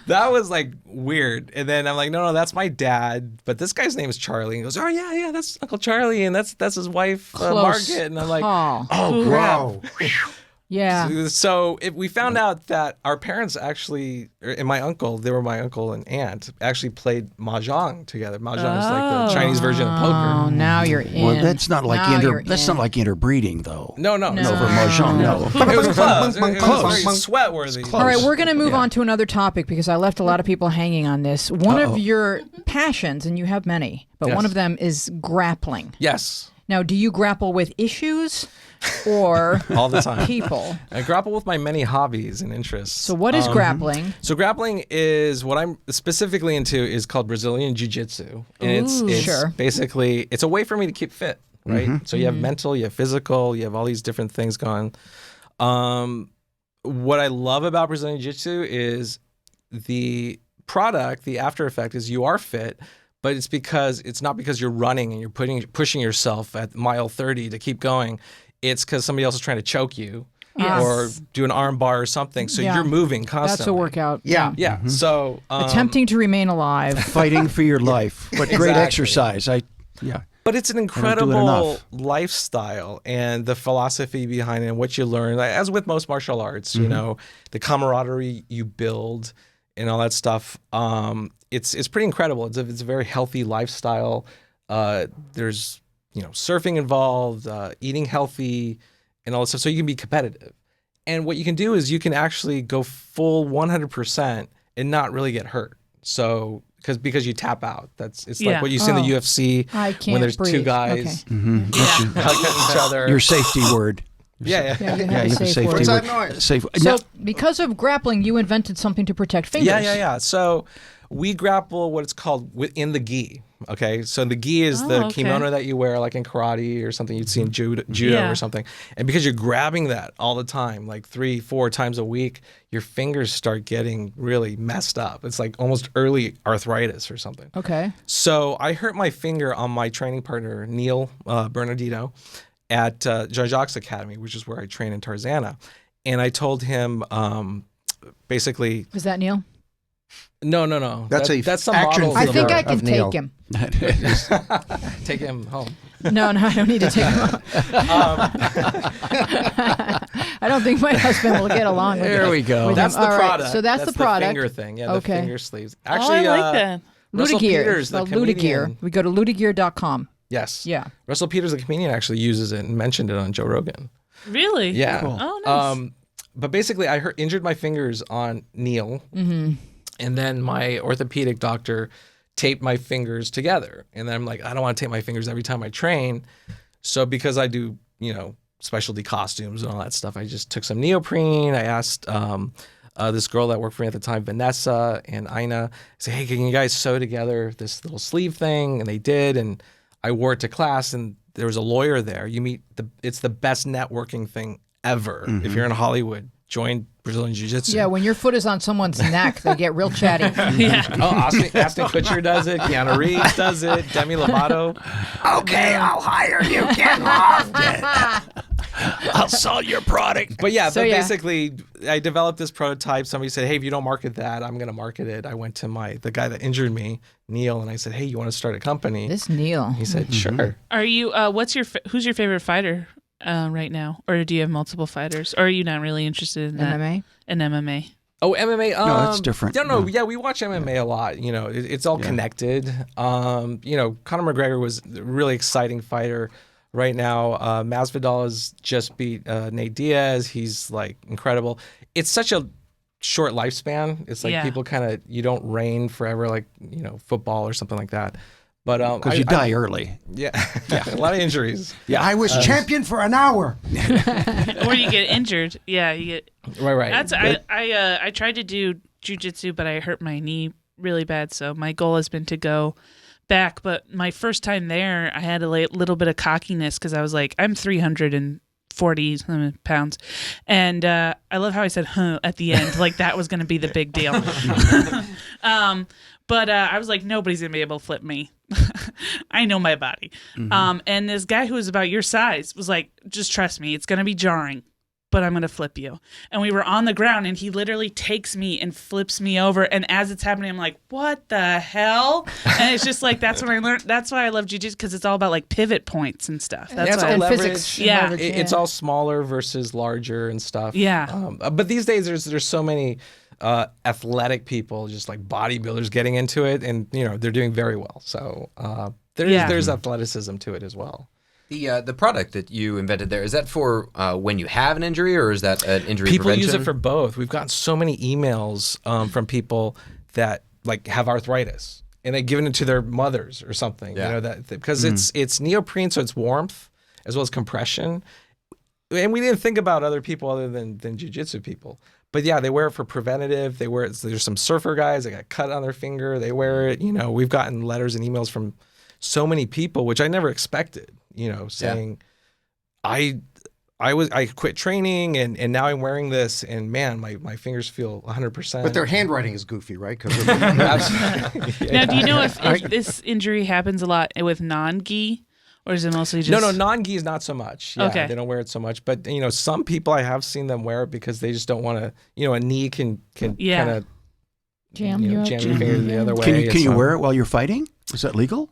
That was like weird. And then I'm like, no, that's my dad, but this guy's name is Charlie. And he goes, oh yeah, that's Uncle Charlie, and that's his wife, Close Margaret. And I'm like, call. oh crap. Yeah. So we found out that our parents actually, and my uncle, they were my uncle and aunt, actually played mahjong together. Mahjong is like the Chinese version of poker. Oh, now you're in. Well, that's not like Now you're not like interbreeding, though. No. For mahjong, no. It was close. It was very sweat-worthy. All right, we're going to move on to another topic because I left a lot of people hanging on this. One of your passions, and you have many, but Yes. one of them is grappling. Yes. Now, do you grapple with issues or All the time. people? I grapple with my many hobbies and interests. So what is grappling? So grappling is what I'm specifically into is called Brazilian Jiu-Jitsu. And it's Sure. basically, it's a way for me to keep fit, right? So you have mental, you have physical, you have all these different things going. What I love about Brazilian Jiu-Jitsu is the product, the after effect is you are fit, but it's not because you're running and you're pushing yourself at mile 30 to keep going. it's because somebody else is trying to choke you Yes. or do an arm bar or something. So Yeah. you're moving constantly. That's a workout. Yeah. Yeah. So Attempting to remain alive. Fighting for your life. But great Exactly. exercise. But it's an do it incredible enough. lifestyle, and the philosophy behind it and what you learn, like, as with most martial arts, you know, the camaraderie you build and all that stuff. It's pretty incredible. It's a very healthy lifestyle. There's, surfing involved, eating healthy and all that stuff. So you can be competitive. And what you can do is you can actually go full 100% and not really get hurt. So because you tap out. It's Yeah. like what you see in the Oh. UFC I can't when there's two breathe. guys Okay. hugging each other. Your safety word. yeah. Yeah, you Yeah, have you a have a safe safety word. What's word. that noise? Safe. So, Now, because of grappling, you invented something to protect fingers. Yeah. So we grapple what it's called within the gi. Okay, so the gi is the okay. kimono that you wear, like in karate or something you'd see in judo Yeah. or something. And because you're grabbing that all the time, like 3-4 times a week, your fingers start getting really messed up. It's like almost early arthritis or something. Okay. So I hurt my finger on my training partner, Neil Bernardino, at Jean-Jacques Academy, which is where I train in Tarzana. And I told him basically, Is that Neil? no. That's some action model. I figure think I of can Neil. take him. Take him home. No, I don't need to take him out. I don't think my husband will get along with There it. we go. with That's him. the All right, product. so that's the product. finger thing. Yeah, Okay. the finger sleeves. Oh, Actually, I like that. Russell Ludigear. Peters, the Well, comedian. Ludigear. We go to ludigear.com. Yes. Yeah. Russell Peters, the comedian, actually uses it and mentioned it on Joe Rogan. Really? Yeah. Cool. Oh, nice. But basically, I injured my fingers on Neil, and then my orthopedic doctor taped my fingers together. And then I'm like, I don't want to tape my fingers every time I train. So because I do, specialty costumes and all that stuff, I just took some neoprene. I asked this girl that worked for me at the time, Vanessa and Ina, I said, hey, can you guys sew together this little sleeve thing? And they did. And I wore it to class, and there was a lawyer there. It's the best networking thing ever. If you're in Hollywood, join Brazilian Jiu-Jitsu. Yeah, when your foot is on someone's neck, they get real chatty. Aston Kutcher does it. Keanu Reeves does it. Demi Lovato. okay, I'll hire you. Get lost. I'll sell your product. But yeah, So, yeah. basically, I developed this prototype. Somebody said, hey, if you don't market that, I'm going to market it. I went to the guy that injured me, Neil, and I said, hey, you want to start a company? This Neil. He said, sure. Are you? Who's your favorite fighter right now, or do you have multiple fighters, or are you not really interested in that? MMA? In MMA. Oh, MMA. No, that's different. No, yeah, we watch MMA a lot. It's all connected. Conor McGregor was a really exciting fighter right now. Masvidal has just beat Nate Diaz. He's like incredible. It's such a short lifespan. It's like people you don't reign forever, like football or something like that. But Because you die early. Yeah, a lot of injuries. Yeah, I was champion for an hour. Or you get injured. Yeah, you get. Right. That's I tried to do jujitsu, but I hurt my knee really bad. So my goal has been to go back. But my first time there, I had a little bit of cockiness because I was like, I'm 340 pounds, and I love how I said "huh" at the end, like that was going to be the big deal. But I was like, nobody's going to be able to flip me. I know my body. And this guy who was about your size was like, just trust me, it's going to be jarring, but I'm going to flip you. And we were on the ground, and he literally takes me and flips me over. And as it's happening, I'm like, what the hell? And it's just like, that's when I learned. That's why I love jiu-jitsu, because it's all about like pivot points and stuff. That's it's why all and leverage. physics. Yeah. Leverage, It's all smaller versus larger and stuff. Yeah. But these days, there's so many athletic people, just like bodybuilders, getting into it, and they're doing very well. So there's athleticism to it as well. The product that you invented there, is that for when you have an injury, or is that an injury People prevention? use it for both. We've gotten so many emails from people that like have arthritis, and they've given it to their mothers or something. Yeah. Because it's neoprene, so it's warmth as well as compression. And we didn't think about other people other than jiu-jitsu people. But yeah, they wear it for preventative. They wear it. There's some surfer guys that got cut on their finger. They wear it. We've gotten letters and emails from so many people, which I never expected. Saying, I quit training and now I'm wearing this, and man, my fingers feel 100%. But their handwriting is goofy, right? Absolutely. Now, do you know if this injury happens a lot with non-gi, Or is it mostly just No, non-gis not so much. Yeah, Okay. they don't wear it so much. But some people I have seen them wear it because they just don't want to. A knee can Yeah. kind of Jam you up. jam your finger the other way. Can you So- wear it while you're fighting? Is that legal?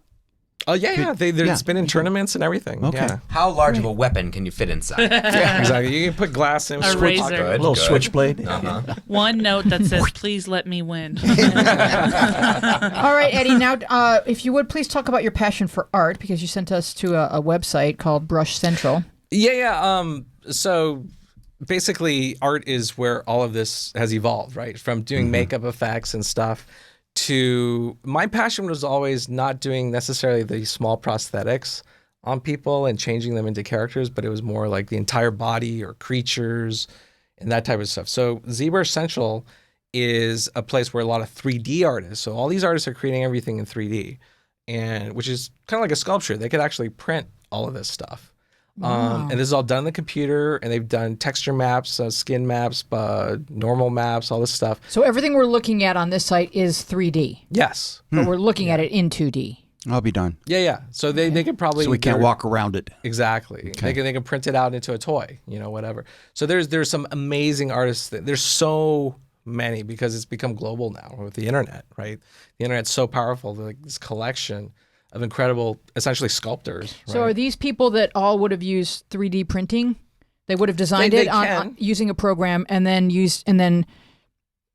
Oh yeah. It's been in tournaments and everything. Okay. Yeah. How large of a weapon can you fit inside? Yeah, exactly. You can put glass in. A switch- razor. Good, A little good. switchblade. Uh-huh. one note that says, "Please let me win"? All right, Eddie. Now, if you would please talk about your passion for art, because you sent us to a website called Brush Central. Yeah. So basically, art is where all of this has evolved, right? From doing makeup effects and stuff to my passion was always not doing necessarily the small prosthetics on people and changing them into characters, but it was more like the entire body or creatures and that type of stuff. So ZBrush Central is a place where a lot of 3D artists, so all these artists are creating everything in 3D, and which is kind of like a sculpture. They could actually print all of this stuff. And this is all done on the computer, and they've done texture maps, skin maps, normal maps, all this stuff. So everything we're looking at on this site is 3D, Yes. but we're looking at it in 2D. I'll be done. Yeah. So they could probably So we can't they're- walk around it. Exactly. They can print it out into a toy, whatever. So there's some amazing artists. There's so many because it's become global now with the internet, right? The internet's so powerful. Like this collection of incredible, essentially sculptors. So right? are these people that all would have used 3D printing? They would have designed They it on can. using a program and then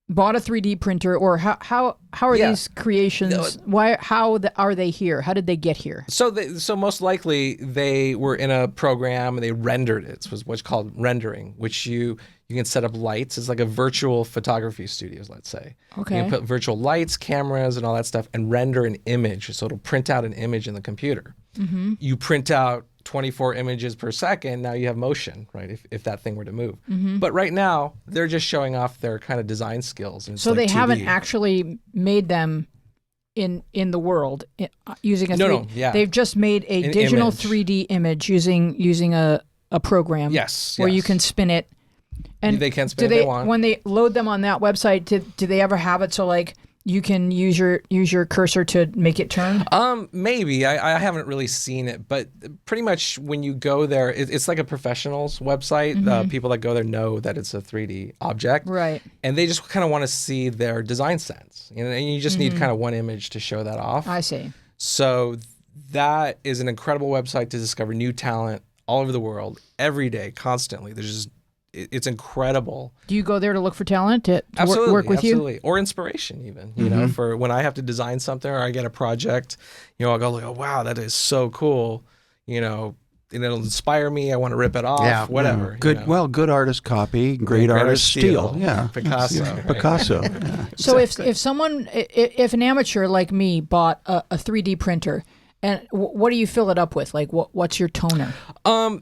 bought a 3D printer, or how are Yeah. these creations? Are they here? How did they get here? So most likely they were in a program and they rendered it. It was what's called rendering, which you can set up lights. It's like a virtual photography studios, let's say. Okay. You can put virtual lights, cameras, and all that stuff, and render an image. So it'll print out an image in the computer. Mm-hmm. You print out 24 images per second. Now you have motion, right? If that thing were to move. Mm-hmm. But right now they're just showing off their kind of design skills. And it's So like they 2D. haven't actually made them in the world using a 3D. No, yeah. They've just made a An digital image. 3D image using a program. Yes, where you yes. can spin it. And They can spin do it if they want. When they load them on that website, do they ever have it so like you can use your cursor to make it turn? Maybe I haven't really seen it, but pretty much when you go there, it's like a professional's website. People that go there know that it's a 3D object, Right. And they just kind of want to see their design sense, and you just need kind of one image to show that off. I see. So that is an incredible website to discover new talent all over the world every day, constantly. It's incredible. Do you go there to look for talent to Absolutely, work with absolutely. Or inspiration even, for when I have to design something or I get a project, I'll go like, oh, wow, that is so cool, and it'll inspire me. I want to rip it off, Yeah. whatever. Good. Well, good artist copy, great artist steal. Yeah, Picasso. Yeah. right? Picasso. Yeah. So if an amateur like me bought a 3D printer, and what do you fill it up with? Like what's your toner?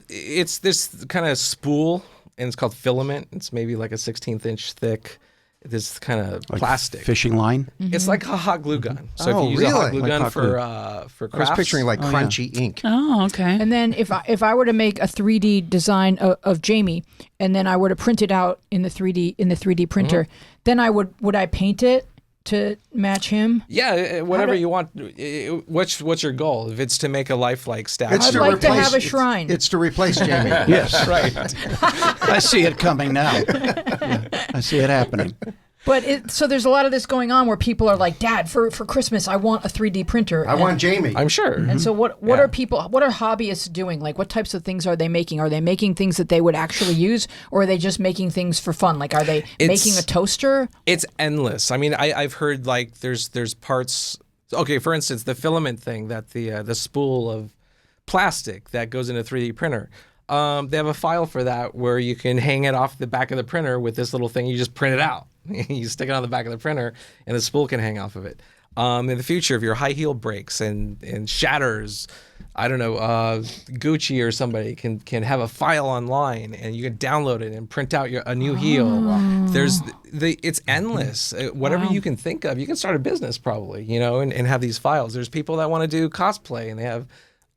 It's this kind of spool, and it's called filament. It's maybe like a 16th inch thick. This kind of Like plastic. fishing line. It's like a hot glue gun. So Oh, if you use a hot really? glue Like gun hot glue. for I crafts, was picturing like yeah. crunchy ink. Oh, okay. And then if I were to make a 3D design of Jamie, and then I were to print it out in the 3D printer, then would I paint it to match him? yeah, whatever do- you want. What's your goal? If it's to make a lifelike statue, I'd like to have a shrine. It's to replace Jamie. Yes, right. I see it coming now. Yeah, I see it happening. But so there's a lot of this going on where people are like, Dad, for Christmas, I want a 3D printer. I want Jamie. I'm sure. And so what Yeah. are hobbyists doing? Like what types of things are they making? Are they making things that they would actually use, or are they just making things for fun? Like are they making a toaster? It's endless. I mean, I've heard like there's parts. Okay, for instance, the filament thing, that the spool of plastic that goes in a 3D printer. They have a file for that where you can hang it off the back of the printer with this little thing. You just print it out. You stick it on the back of the printer, and the spool can hang off of it. In the future, if your high heel breaks and shatters, I don't know, Gucci or somebody can have a file online, and you can download it and print out a new heel. It's endless. Whatever you can think of, you can start a business probably, and have these files. There's people that want to do cosplay, and they have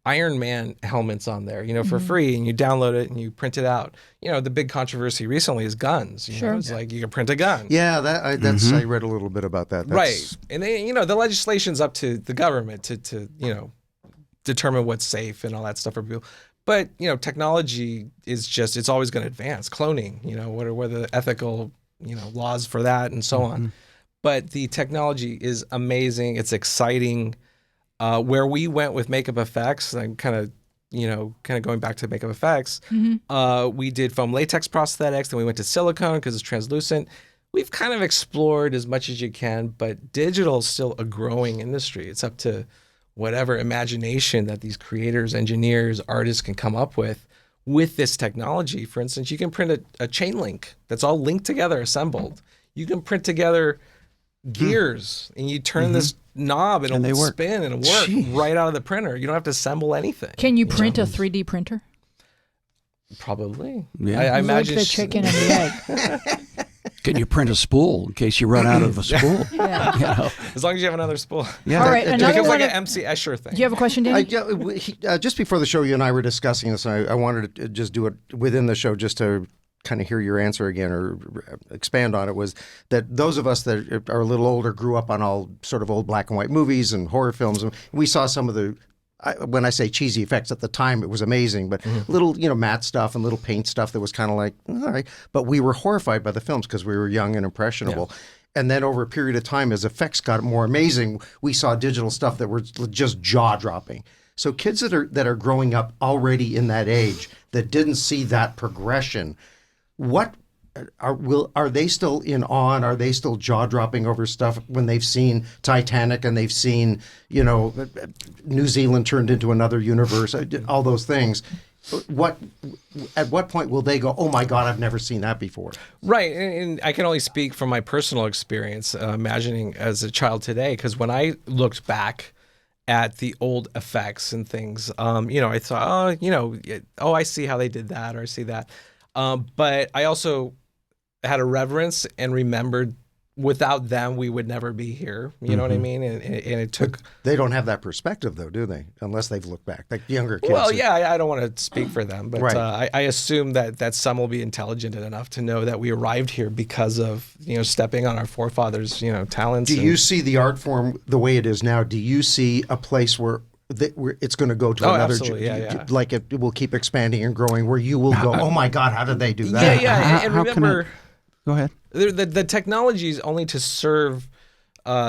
Iron Man helmets on there, for free, and you download it and you print it out. The big controversy recently is guns. You know, it's like you can print a gun. Yeah, I read a little bit about that. Right. And they, the legislation's up to the government to determine what's safe and all that stuff for people. But, you know, technology is just, it's always going to advance. Cloning, you know, what are the ethical, you know, laws for that and so on. But the technology is amazing. It's exciting. Where we went with makeup effects, I'm kind of going back to makeup effects, we did foam latex prosthetics, then we went to silicone because it's translucent. We've kind of explored as much as you can, but digital is still a growing industry. It's up to whatever imagination that these creators, engineers, artists can come up with this technology. For instance, you can print a chain link that's all linked together, assembled. You can print together gears, and you turn this knob and it'll spin and it'll work right out of the printer. You don't have to assemble anything. Can you print a 3D printer? Probably. Yeah. I imagine like the chicken and the egg. Can you print a spool in case you run out of a spool? Yeah. You know? as long as you have another spool. Yeah. All right, It another becomes one. like an MC Escher thing. Do you have a question, Danny? Just before the show, you and I were discussing this, and I wanted to just do it within the show just to kind of hear your answer again or expand on it, was that those of us that are a little older grew up on all sort of old black and white movies and horror films, and we saw some of the, when I say cheesy effects, at the time it was amazing, but little, you know, matte stuff and little paint stuff that was kind of like, all right. But we were horrified by the films because we were young and impressionable. Yeah. And then over a period of time, as effects got more amazing, we saw digital stuff that were just jaw-dropping. So kids that are growing up already in that age that didn't see that progression, what are they still in awe? And are they still jaw-dropping over stuff when they've seen Titanic and they've seen, you know, New Zealand turned into another universe, all those things? At what point will they go, oh my God, I've never seen that before? Right, and I can only speak from my personal experience, imagining as a child today, because when I looked back at the old effects and things, you know, I thought, I see how they did that, or I see that. But I also had a reverence and remembered without them, we would never be here. You know what I mean? And it took... But they don't have that perspective, though, do they? Unless they've looked back. Like younger kids. Well, yeah, I don't want to speak for them, but right. I assume that some will be intelligent enough to know that we arrived here because of, you know, stepping on our forefathers', you know, talents. Do you see the art form the way it is now? Do you see a place where it's going to go to another, absolutely. Yeah. like it will keep expanding and growing, where you will go, oh my God, how did they do that? Yeah. And remember, go ahead. The technology is only to serve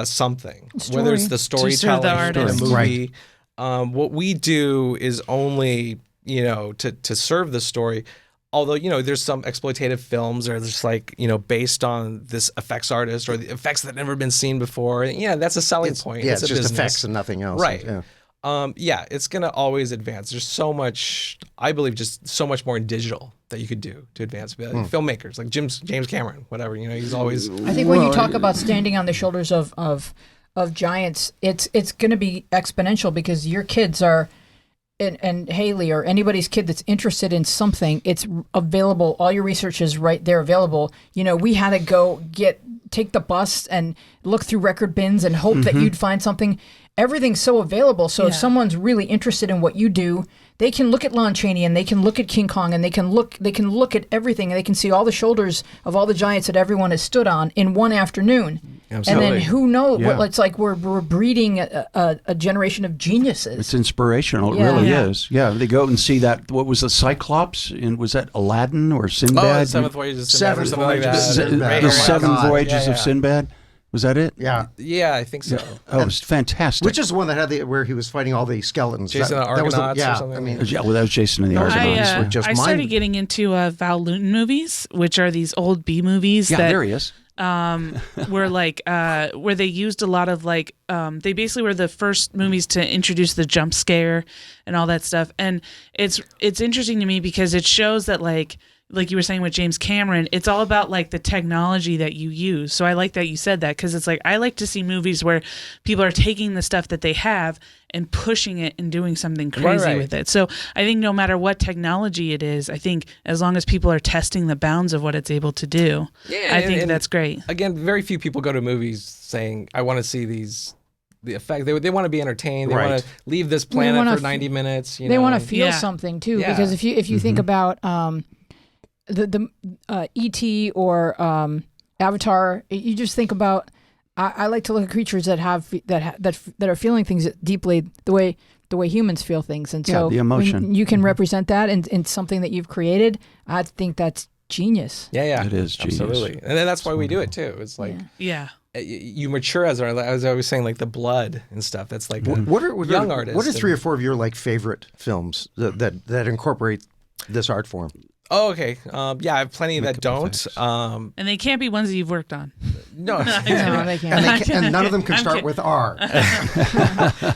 something, whether it's the storytelling in a movie. Right. What we do is only, you know, to serve the story. Although, you know, there's some exploitative films that are just like, you know, based on this effects artist or the effects that have never been seen before. And, yeah, that's a selling point. Yeah, it's just business. effects and nothing else. Right. Yeah. It's going to always advance. There's so much, I believe, just so much more in digital that you could do to advance. Filmmakers like James Cameron, whatever, you know, he's always... I think when you talk about standing on the shoulders of giants, it's going to be exponential, because your kids are, and Haley or anybody's kid that's interested in something, it's available. All your research is right there available. You know, we had to go take the bus and look through record bins and hope that you'd find something. Everything's so available. So if someone's really interested in what you do, they can look at Lon Chaney and they can look at King Kong and they can look at everything, and they can see all the shoulders of all the giants that everyone has stood on in one afternoon. Absolutely. And then who knows? Yeah. It's like we're breeding a generation of geniuses. It's inspirational. It really is. Yeah, they go and see that. What was the Cyclops? And was that Aladdin or Sinbad? Oh, the Seventh Voyages of Sinbad, or something like that. The Seven Voyages of Sinbad. Was that it? Yeah. Yeah, I think so. Oh, it was fantastic. Which is the one that had where he was fighting all the skeletons. Jason and the Argonauts or something. I mean, that was Jason and the Argonauts. I started getting into Val Lewton movies, which are these old B movies. Yeah, there he is. Where they used a lot of they basically were the first movies to introduce the jump scare and all that stuff. And it's interesting to me because it shows that like you were saying with James Cameron, it's all about like the technology that you use. So I like that you said that, because it's like I like to see movies where people are taking the stuff that they have and pushing it and doing something crazy with it. So I think no matter what technology it is, I think as long as people are testing the bounds of what it's able to do, I think that's great. Again, very few people go to movies saying, I want to see the effect. They want to be entertained. They want to leave this planet for 90 minutes. They want to feel something too, because if you think about the E.T. or Avatar, you just think about. I like to look at creatures that are feeling things deeply, the way the way humans feel things. And so the emotion. when you can represent that in something that you've created, I think that's genius. Yeah. It is genius. Absolutely. And then that's why we do it too. It's like Yeah. you mature as I was always saying, like the blood and stuff. That's like What are young artists. What are 3 or 4 of your like favorite films that incorporate this art form? Oh, okay. Yeah, I have plenty that don't. And they can't be ones that you've worked on. No. No, they can't. And none of them can I'm start kidding. with R.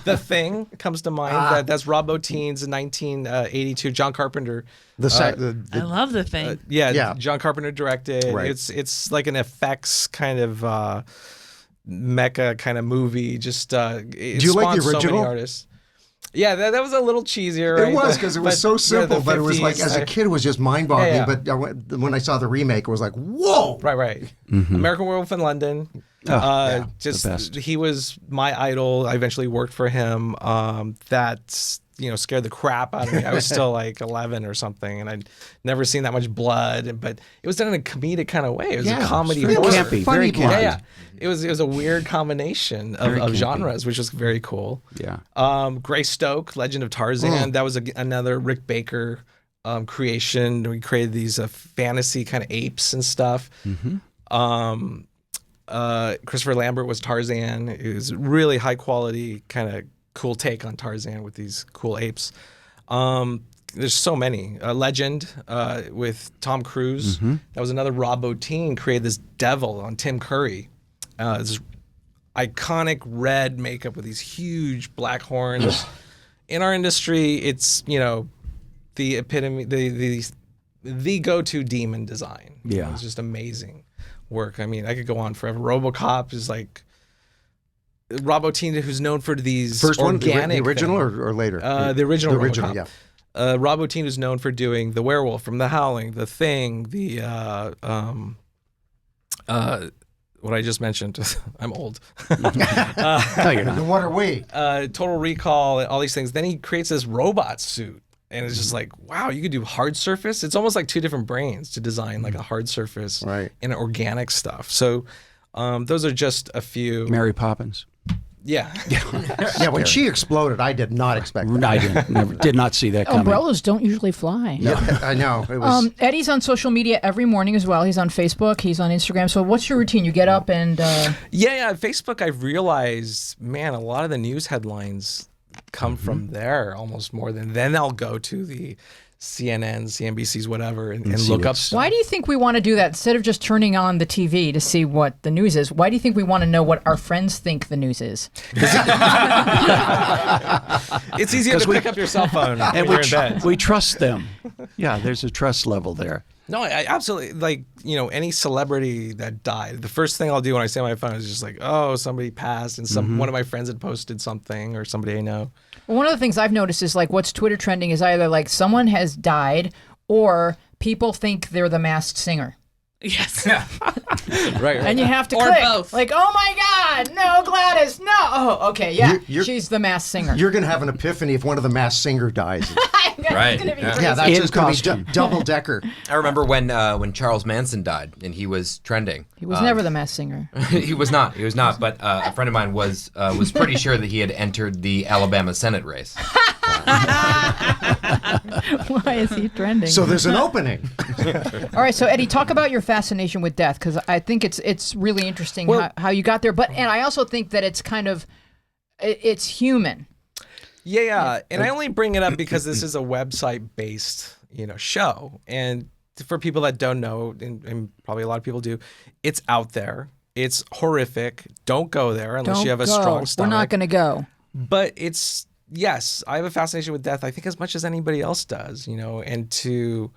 The Thing comes to mind. That's Rob Bottin's 1982. John Carpenter. I love The Thing. Yeah. John Carpenter directed. Right. It's like an effects kind of mecha kind of movie. Just do you like the So original? many artists. Yeah, that was a little cheesier. Right? It was because it was so simple, but it was like, 50s, as a kid, it was just mind-boggling. Yeah. But when I saw the remake, it was like, whoa! Right. American Werewolf in London. Just best. he was my idol. I eventually worked for him. That scared the crap out of me. I was still like 11 or something, and I'd never seen that much blood. But it was done in a comedic kind of way. It was a comedy. very horror. campy, funny very blood. campy. Yeah. It was a weird combination Very of campy. genres, which was very cool. Yeah. Greystoke, Legend of Tarzan. That was another Rick Baker creation. We created these fantasy kind of apes and stuff. Christopher Lambert was Tarzan. It was really high quality, kind of cool take on Tarzan with these cool apes. There's so many. Legend with Tom Cruise. That was another Rob Bottin created this devil on Tim Curry. This iconic red makeup with these huge black horns. In our industry, it's the epitome, the go-to demon design. Yeah. It's just amazing work. I mean, I could go on forever. Robocop is like Rob Bottin, who's known for these First one, organic the original things. or later? The original. The original, Robocop. yeah. Rob Bottin is known for doing the werewolf from The Howling, The Thing, what I just mentioned. I'm old. No, you're not. And what are we? Total Recall, all these things. Then he creates this robot suit. And it's just like, wow, you could do hard surface. It's almost like 2 different brains to design like a hard surface and organic stuff. So those are just a few. Mary Poppins. Yeah. Yeah, when she exploded, I did not expect that. I did not see that coming. Umbrellas don't usually fly. Yeah, I know. It was. Eddie's on social media every morning as well. He's on Facebook. He's on Instagram. So what's your routine? You get up and... Yeah. Facebook, I've realized, man, a lot of the news headlines come from there almost more than... Then I'll go to the CNN, CNBC's, whatever, and look up stuff. Why do you think we want to do that instead of just turning on the TV to see what the news is? Why do you think we want to know what our friends think the news is? It's easier to pick up your cell phone when you're in bed. We trust them. Yeah, there's a trust level there. No, I absolutely, like, any celebrity that died, the first thing I'll do when I see my phone is just like, oh, somebody passed and one of my friends had posted something or somebody I know. Well, one of the things I've noticed is like what's Twitter trending is either like someone has died or people think they're the Masked Singer. Yes. Right. And you have to Or click. both. Like, oh my God, no, Gladys, no. Oh, okay, yeah, she's the Masked Singer. You're going to have an epiphany if one of the Masked Singer dies. Right. It's gonna be Yeah. crazy. Yeah, that's In just going to costume. be double decker. I remember when Charles Manson died and he was trending. He was never the Masked Singer. He was not. But a friend of mine was pretty sure that he had entered the Alabama Senate race. Why is he trending? So there's an opening. All right, so Eddie, talk about your fascination with death because I think it's really interesting how you got there. And I also think that it's kind of it's human. Yeah. And I only bring it up because this is a website-based, show. And for people that don't know, and probably a lot of people do, it's out there. It's horrific. Don't go there unless you have a strong stomach. We're not going to go. But it's, yes, I have a fascination with death, I think, as much as anybody else does, and to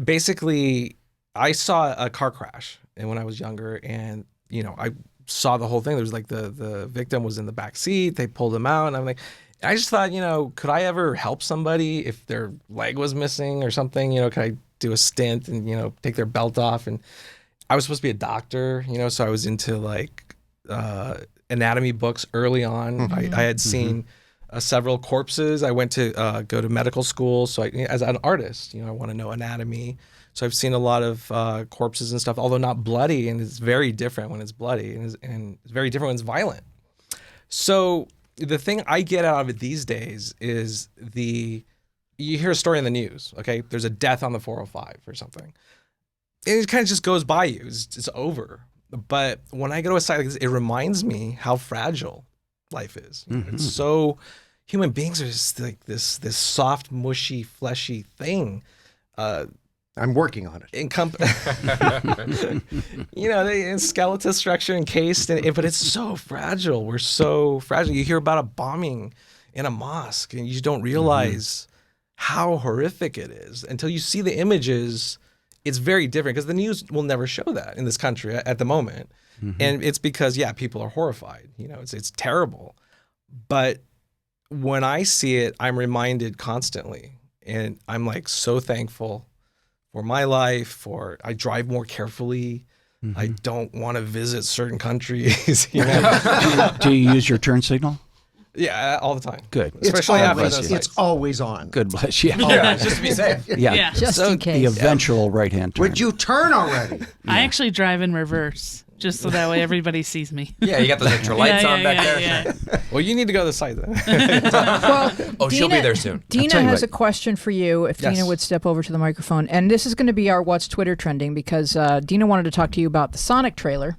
basically, I saw a car crash and when I was younger and, I saw the whole thing. There was like the victim was in the back seat. They pulled him out. And I'm like, I just thought, could I ever help somebody if their leg was missing or something? Could I do a stint and, take their belt off? And I was supposed to be a doctor, so I was into like anatomy books early on. I had seen several corpses. I went to go to medical school. So as an artist, I want to know anatomy. So I've seen a lot of corpses and stuff, although not bloody. And it's very different when it's bloody and it's very different when it's violent. So the thing I get out of it these days is you hear a story in the news, okay? There's a death on the 405 or something. And it kind of just goes by you. It's over. But when I go to a site like this, it reminds me how fragile life is. It's so, human beings are just like this soft, mushy, fleshy thing. I'm working on it. In skeletal structure encased, but it's so fragile. We're so fragile. You hear about a bombing in a mosque, and you don't realize how horrific it is until you see the images. It's very different because the news will never show that in this country at the moment, and it's because people are horrified. It's terrible, but when I see it, I'm reminded constantly, and I'm like so thankful for my life. I drive more carefully. I don't want to visit certain countries. Do you use your turn signal? Yeah, all the time. Good. Especially after those It's sites. always on. Good bless you. Yeah, just to be safe. Yeah. Just in case. The eventual right-hand turn. Would you turn already? I actually drive in reverse, just so that way everybody sees me. Yeah, you got those extra lights on back there. Yeah. Well, you need to go to the site then. Well, Oh, she'll be there soon. Dina tell you has what. a question for you. If Yes. Dina would step over to the microphone, and this is going to be our What's Twitter Trending because Dina wanted to talk to you about the Sonic trailer.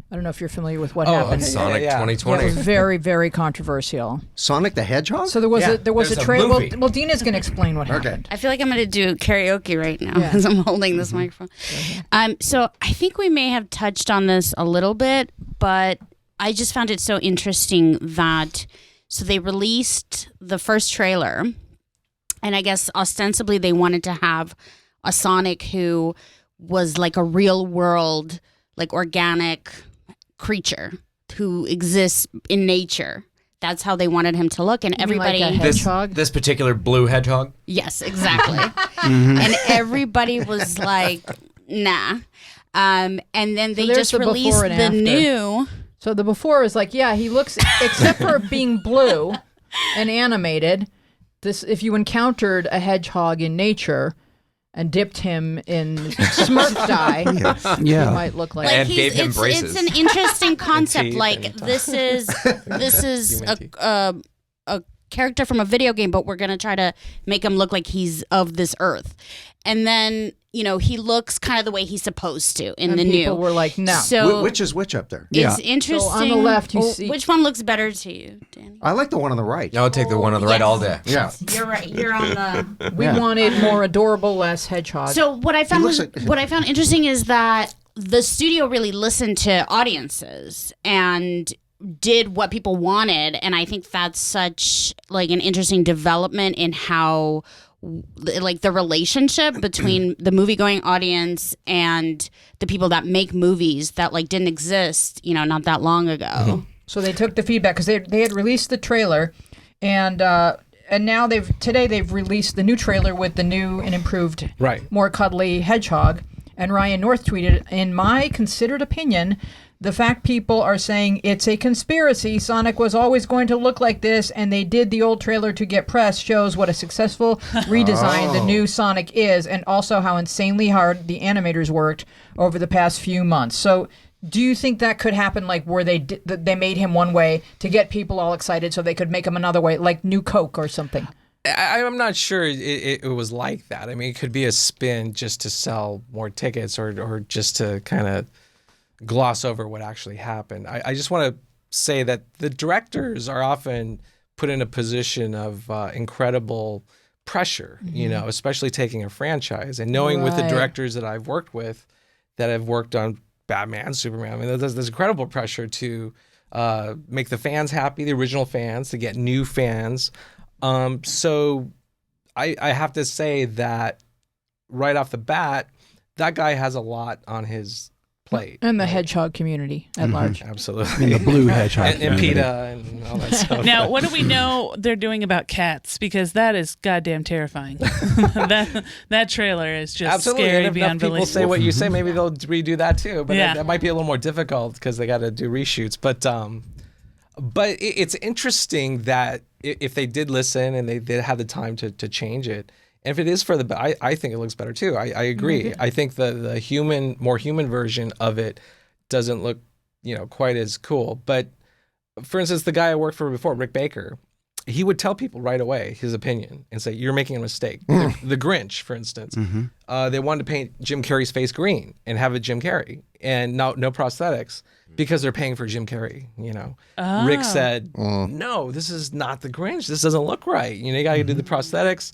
I don't know if you're familiar with what happened. Sonic Yeah. Yeah, it 2020. was very, very controversial. Sonic the Hedgehog? So there was a there's a trailer. movie. Well, Dina's going to explain what happened. I feel like I'm going to do karaoke right now Yeah. as I'm holding this microphone. So I think we may have touched on this a little bit, but I just found it so interesting that so they released the first trailer, and I guess ostensibly they wanted to have a Sonic who was like a real world, like organic creature who exists in nature. That's how they wanted him to look, and You mean like everybody. a hedgehog? This particular blue hedgehog. Yes, exactly. And everybody was like, nah. And then they there's just the before released and the after. new. So the before is like, yeah, he looks, except for being blue and animated. This, if you encountered a hedgehog in nature and dipped him in Smurf dye, he might look like. And gave him braces. It's an interesting concept. teeth Like and this is Human teeth. a character from a video game, but we're gonna try to make him look like he's of this earth. And then he looks kind of the way he's supposed to in And the people new. were like, no. So Which is which up there? it's interesting. So on the left, you see- which one looks better to you, Danny? I like the one on the right. I'll take the one on the right all day. Yeah. You're right. You're on the. We wanted more adorable, less hedgehog. So what I found looks like- what I found interesting is that the studio really listened to audiences and did what people wanted, and I think that's such like an interesting development in how like the relationship between the movie going audience and the people that make movies that like didn't exist not that long ago. So they took the feedback because they had released the trailer, and now they've released the new trailer with the new and improved, Right. more cuddly hedgehog. And Ryan North tweeted, "In my considered opinion, the fact people are saying it's a conspiracy. Sonic was always going to look like this, and they did the old trailer to get press. Shows what a successful redesign the new Sonic is, and also how insanely hard the animators worked over the past few months." So. Do you think that could happen, like where they made him one way to get people all excited, so they could make him another way, like New Coke or something? I'm not sure it was like that. I mean, it could be a spin just to sell more tickets or just to kind of gloss over what actually happened. I just want to say that the directors are often put in a position of incredible pressure, especially taking a franchise and knowing with the Right. directors that I've worked with that have worked on Batman, Superman. I mean, there's incredible pressure to make the fans happy, the original fans, to get new fans. So I have to say that right off the bat, that guy has a lot on his plate. And the hedgehog community at large. Absolutely. The blue hedgehog. and PETA and all that stuff. Now, what do we know they're doing about cats? Because that is goddamn terrifying. that trailer is just Absolutely. scary And if enough beyond people belief. say what you say, maybe they'll redo that too. But Yeah. that might be a little more difficult because they got to do reshoots. But it's interesting that if they did listen and they did have the time to change it, and if it is for I think it looks better too. I agree. I think the more human version of it doesn't look, quite as cool. But for instance, the guy I worked for before, Rick Baker, he would tell people right away his opinion and say, you're making a mistake. The Grinch, for instance, they wanted to paint Jim Carrey's face green and have it Jim Carrey and no prosthetics because they're paying for Jim Carrey, you know. Rick said, no, this is not the Grinch. This doesn't look right. You know, you got to do the prosthetics.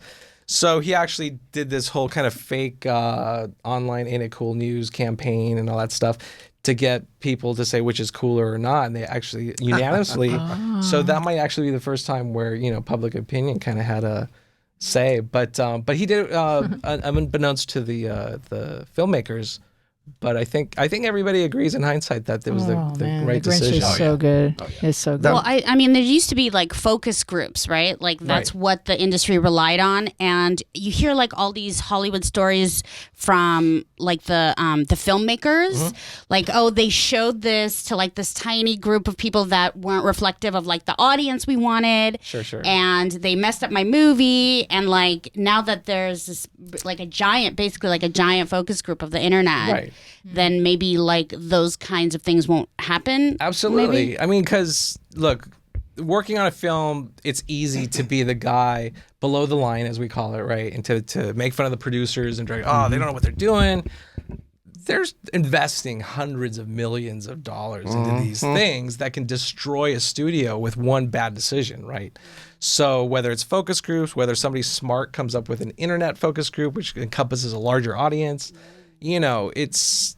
So he actually did this whole kind of fake online Ain't It Cool News campaign and all that stuff to get people to say which is cooler or not, and they actually unanimously. So that might actually be the first time where, you know, public opinion kind of had a say. But he did unbeknownst to the filmmakers. But I think everybody agrees in hindsight that it was the right the Grinch decision. is so good. It's so good. Well, I mean, there used to be like focus groups, right? Like that's what the industry relied on, and you hear like all these Hollywood stories from like the filmmakers, like they showed this to like this tiny group of people that weren't reflective of like the audience we wanted. Sure. And they messed up my movie, and like now that there's this like a giant focus group of the internet. Right. Then maybe like those kinds of things won't happen. Absolutely. Maybe? I mean, because look, working on a film, it's easy to be the guy below the line, as we call it, right? And to make fun of the producers and drag, they don't know what they're doing. They're investing hundreds of millions of dollars into these things that can destroy a studio with one bad decision, right? So whether it's focus groups, whether somebody smart comes up with an internet focus group, which encompasses a larger audience, you know, it's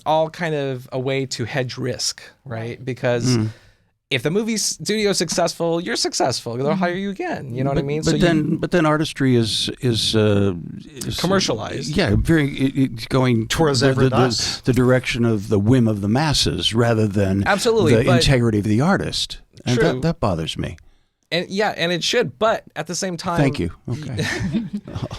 all kind of a way to hedge risk, right? Because if the movie studio is successful, you're successful. They'll hire you again. You know what I mean? But then artistry is commercialized. Yeah, it's going towards the direction of the whim of the masses rather than the integrity of the artist. And that bothers me. And it should, but at the same time... Thank you. Okay.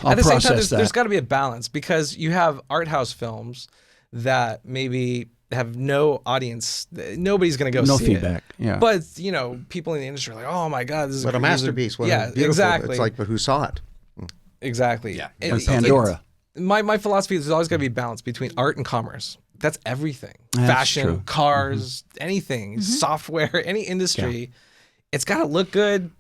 At the same time, there's got to be a balance, because you have art house films that maybe have no audience. Nobody's going to go see feedback, it. Yeah. But, you know, people in the industry are like, oh my God, this is a masterpiece. Beautiful. Exactly. It's like, but who saw it? Exactly. Yeah. And Pandora. My philosophy is there's always got to be a balance between art and commerce. That's everything. That's Fashion, true. cars, anything, software, any industry. Yeah. It's got to look good.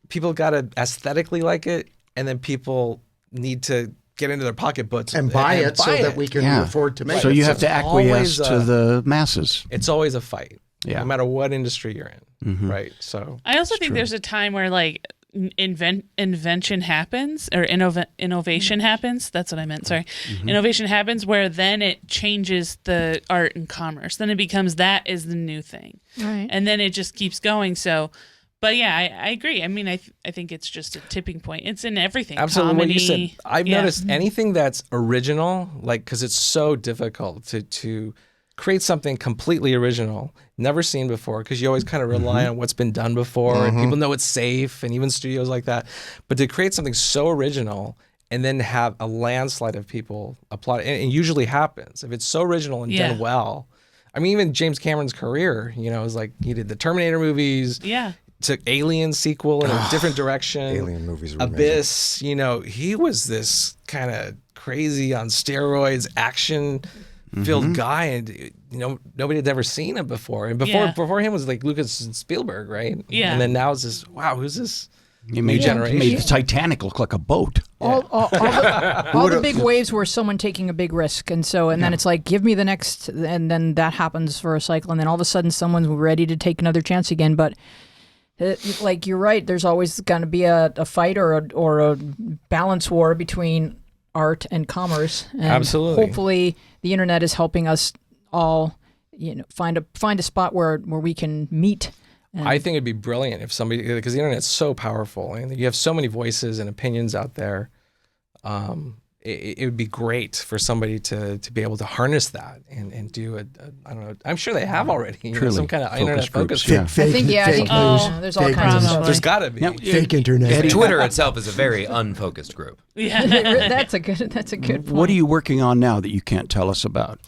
People got to aesthetically like it, and then people need to get into their pocketbooks and buy it so that we can afford to make it. So you have to acquiesce to the masses. It's always a fight, no matter what industry you're in, right? So I also think there's a time where like invention happens or innovation happens. That's what I meant. Sorry, innovation happens where then it changes the art and commerce. Then it becomes that is the new thing, right? And then it just keeps going. So. But yeah, I agree. I mean, I think it's just a tipping point. It's in everything. Absolutely, comedy. What you said. I've noticed anything that's original, like because it's so difficult to create something completely original, never seen before, because you always kind of rely on what's been done before, and people know it's safe, and even studios like that. But to create something so original and then have a landslide of people applaud, and it usually happens if it's so original and done well. I mean, even James Cameron's career, you know, is like he did the Terminator movies. Yeah. Took Alien sequel in a different direction. Alien movies were Abyss, amazing. You know, he was this kind of crazy on steroids, action-filled guy, and you know nobody had ever seen him before. And before him was like Lucas and Spielberg, right? Yeah. And then now it's this, wow, who's this? He made the Titanic look like a boat. All the big waves were someone taking a big risk, and then it's like, give me the next, and then that happens for a cycle, and then all of a sudden someone's ready to take another chance again, but. Like you're right, there's always going to be a fight or a balance war between art and commerce. And absolutely. Hopefully, the internet is helping us all, you know, find a spot where we can meet. I think it'd be brilliant if somebody, because the internet's so powerful and you have so many voices and opinions out there. It would be great for somebody to be able to harness that and do I don't know. I'm sure they have already. You know, some kind of internet focus. I think there's all kinds of stuff. There's got to be fake internet. Twitter itself is a very unfocused group. Yeah, that's a good point. What are you working on now that you can't tell us about?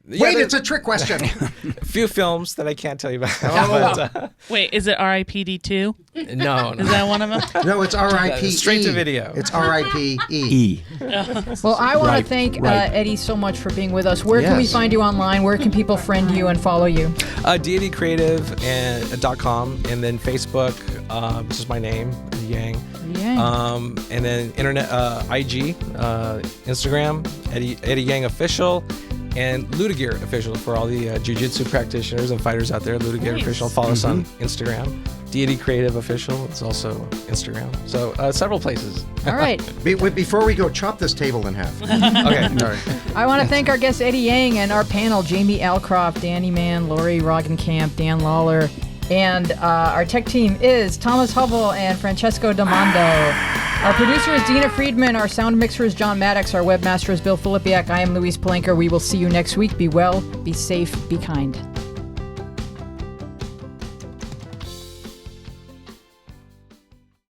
Wait, it's a trick question. A few films that I can't tell you about. But, Wait, is it R.I.P.D. 2? no. Is that one of them? No, it's R.I.P. Straight to video. It's R.I.P. E. Well, I want Right, to thank right. Eddie so much for being with us. Where can we Yes. find you online? Where can people friend you and follow you? deitycreative.com, and then Facebook, which is my name, Yang. Yang. And then internet, IG, Instagram, Eddie Yang Official, and Ludigear Official for all the jiu-jitsu practitioners and fighters out there. Ludigear Nice. Official. Follow us on Instagram. Deity Creative Official. It's also Instagram. So several places. All right. Before we go, chop this table in half. Okay. All right. I want to thank our guest Eddie Yang and our panel, Jamie Alcroft, Danny Mann, Lori Roggenkamp, Dan Lawler, and our tech team is Thomas Hubble and Francesco Damando. Our producer is Dina Friedman. Our sound mixer is John Maddox. Our webmaster is Bill Filipiak. I am Louise Palenka. We will see you next week. Be well, be safe, be kind.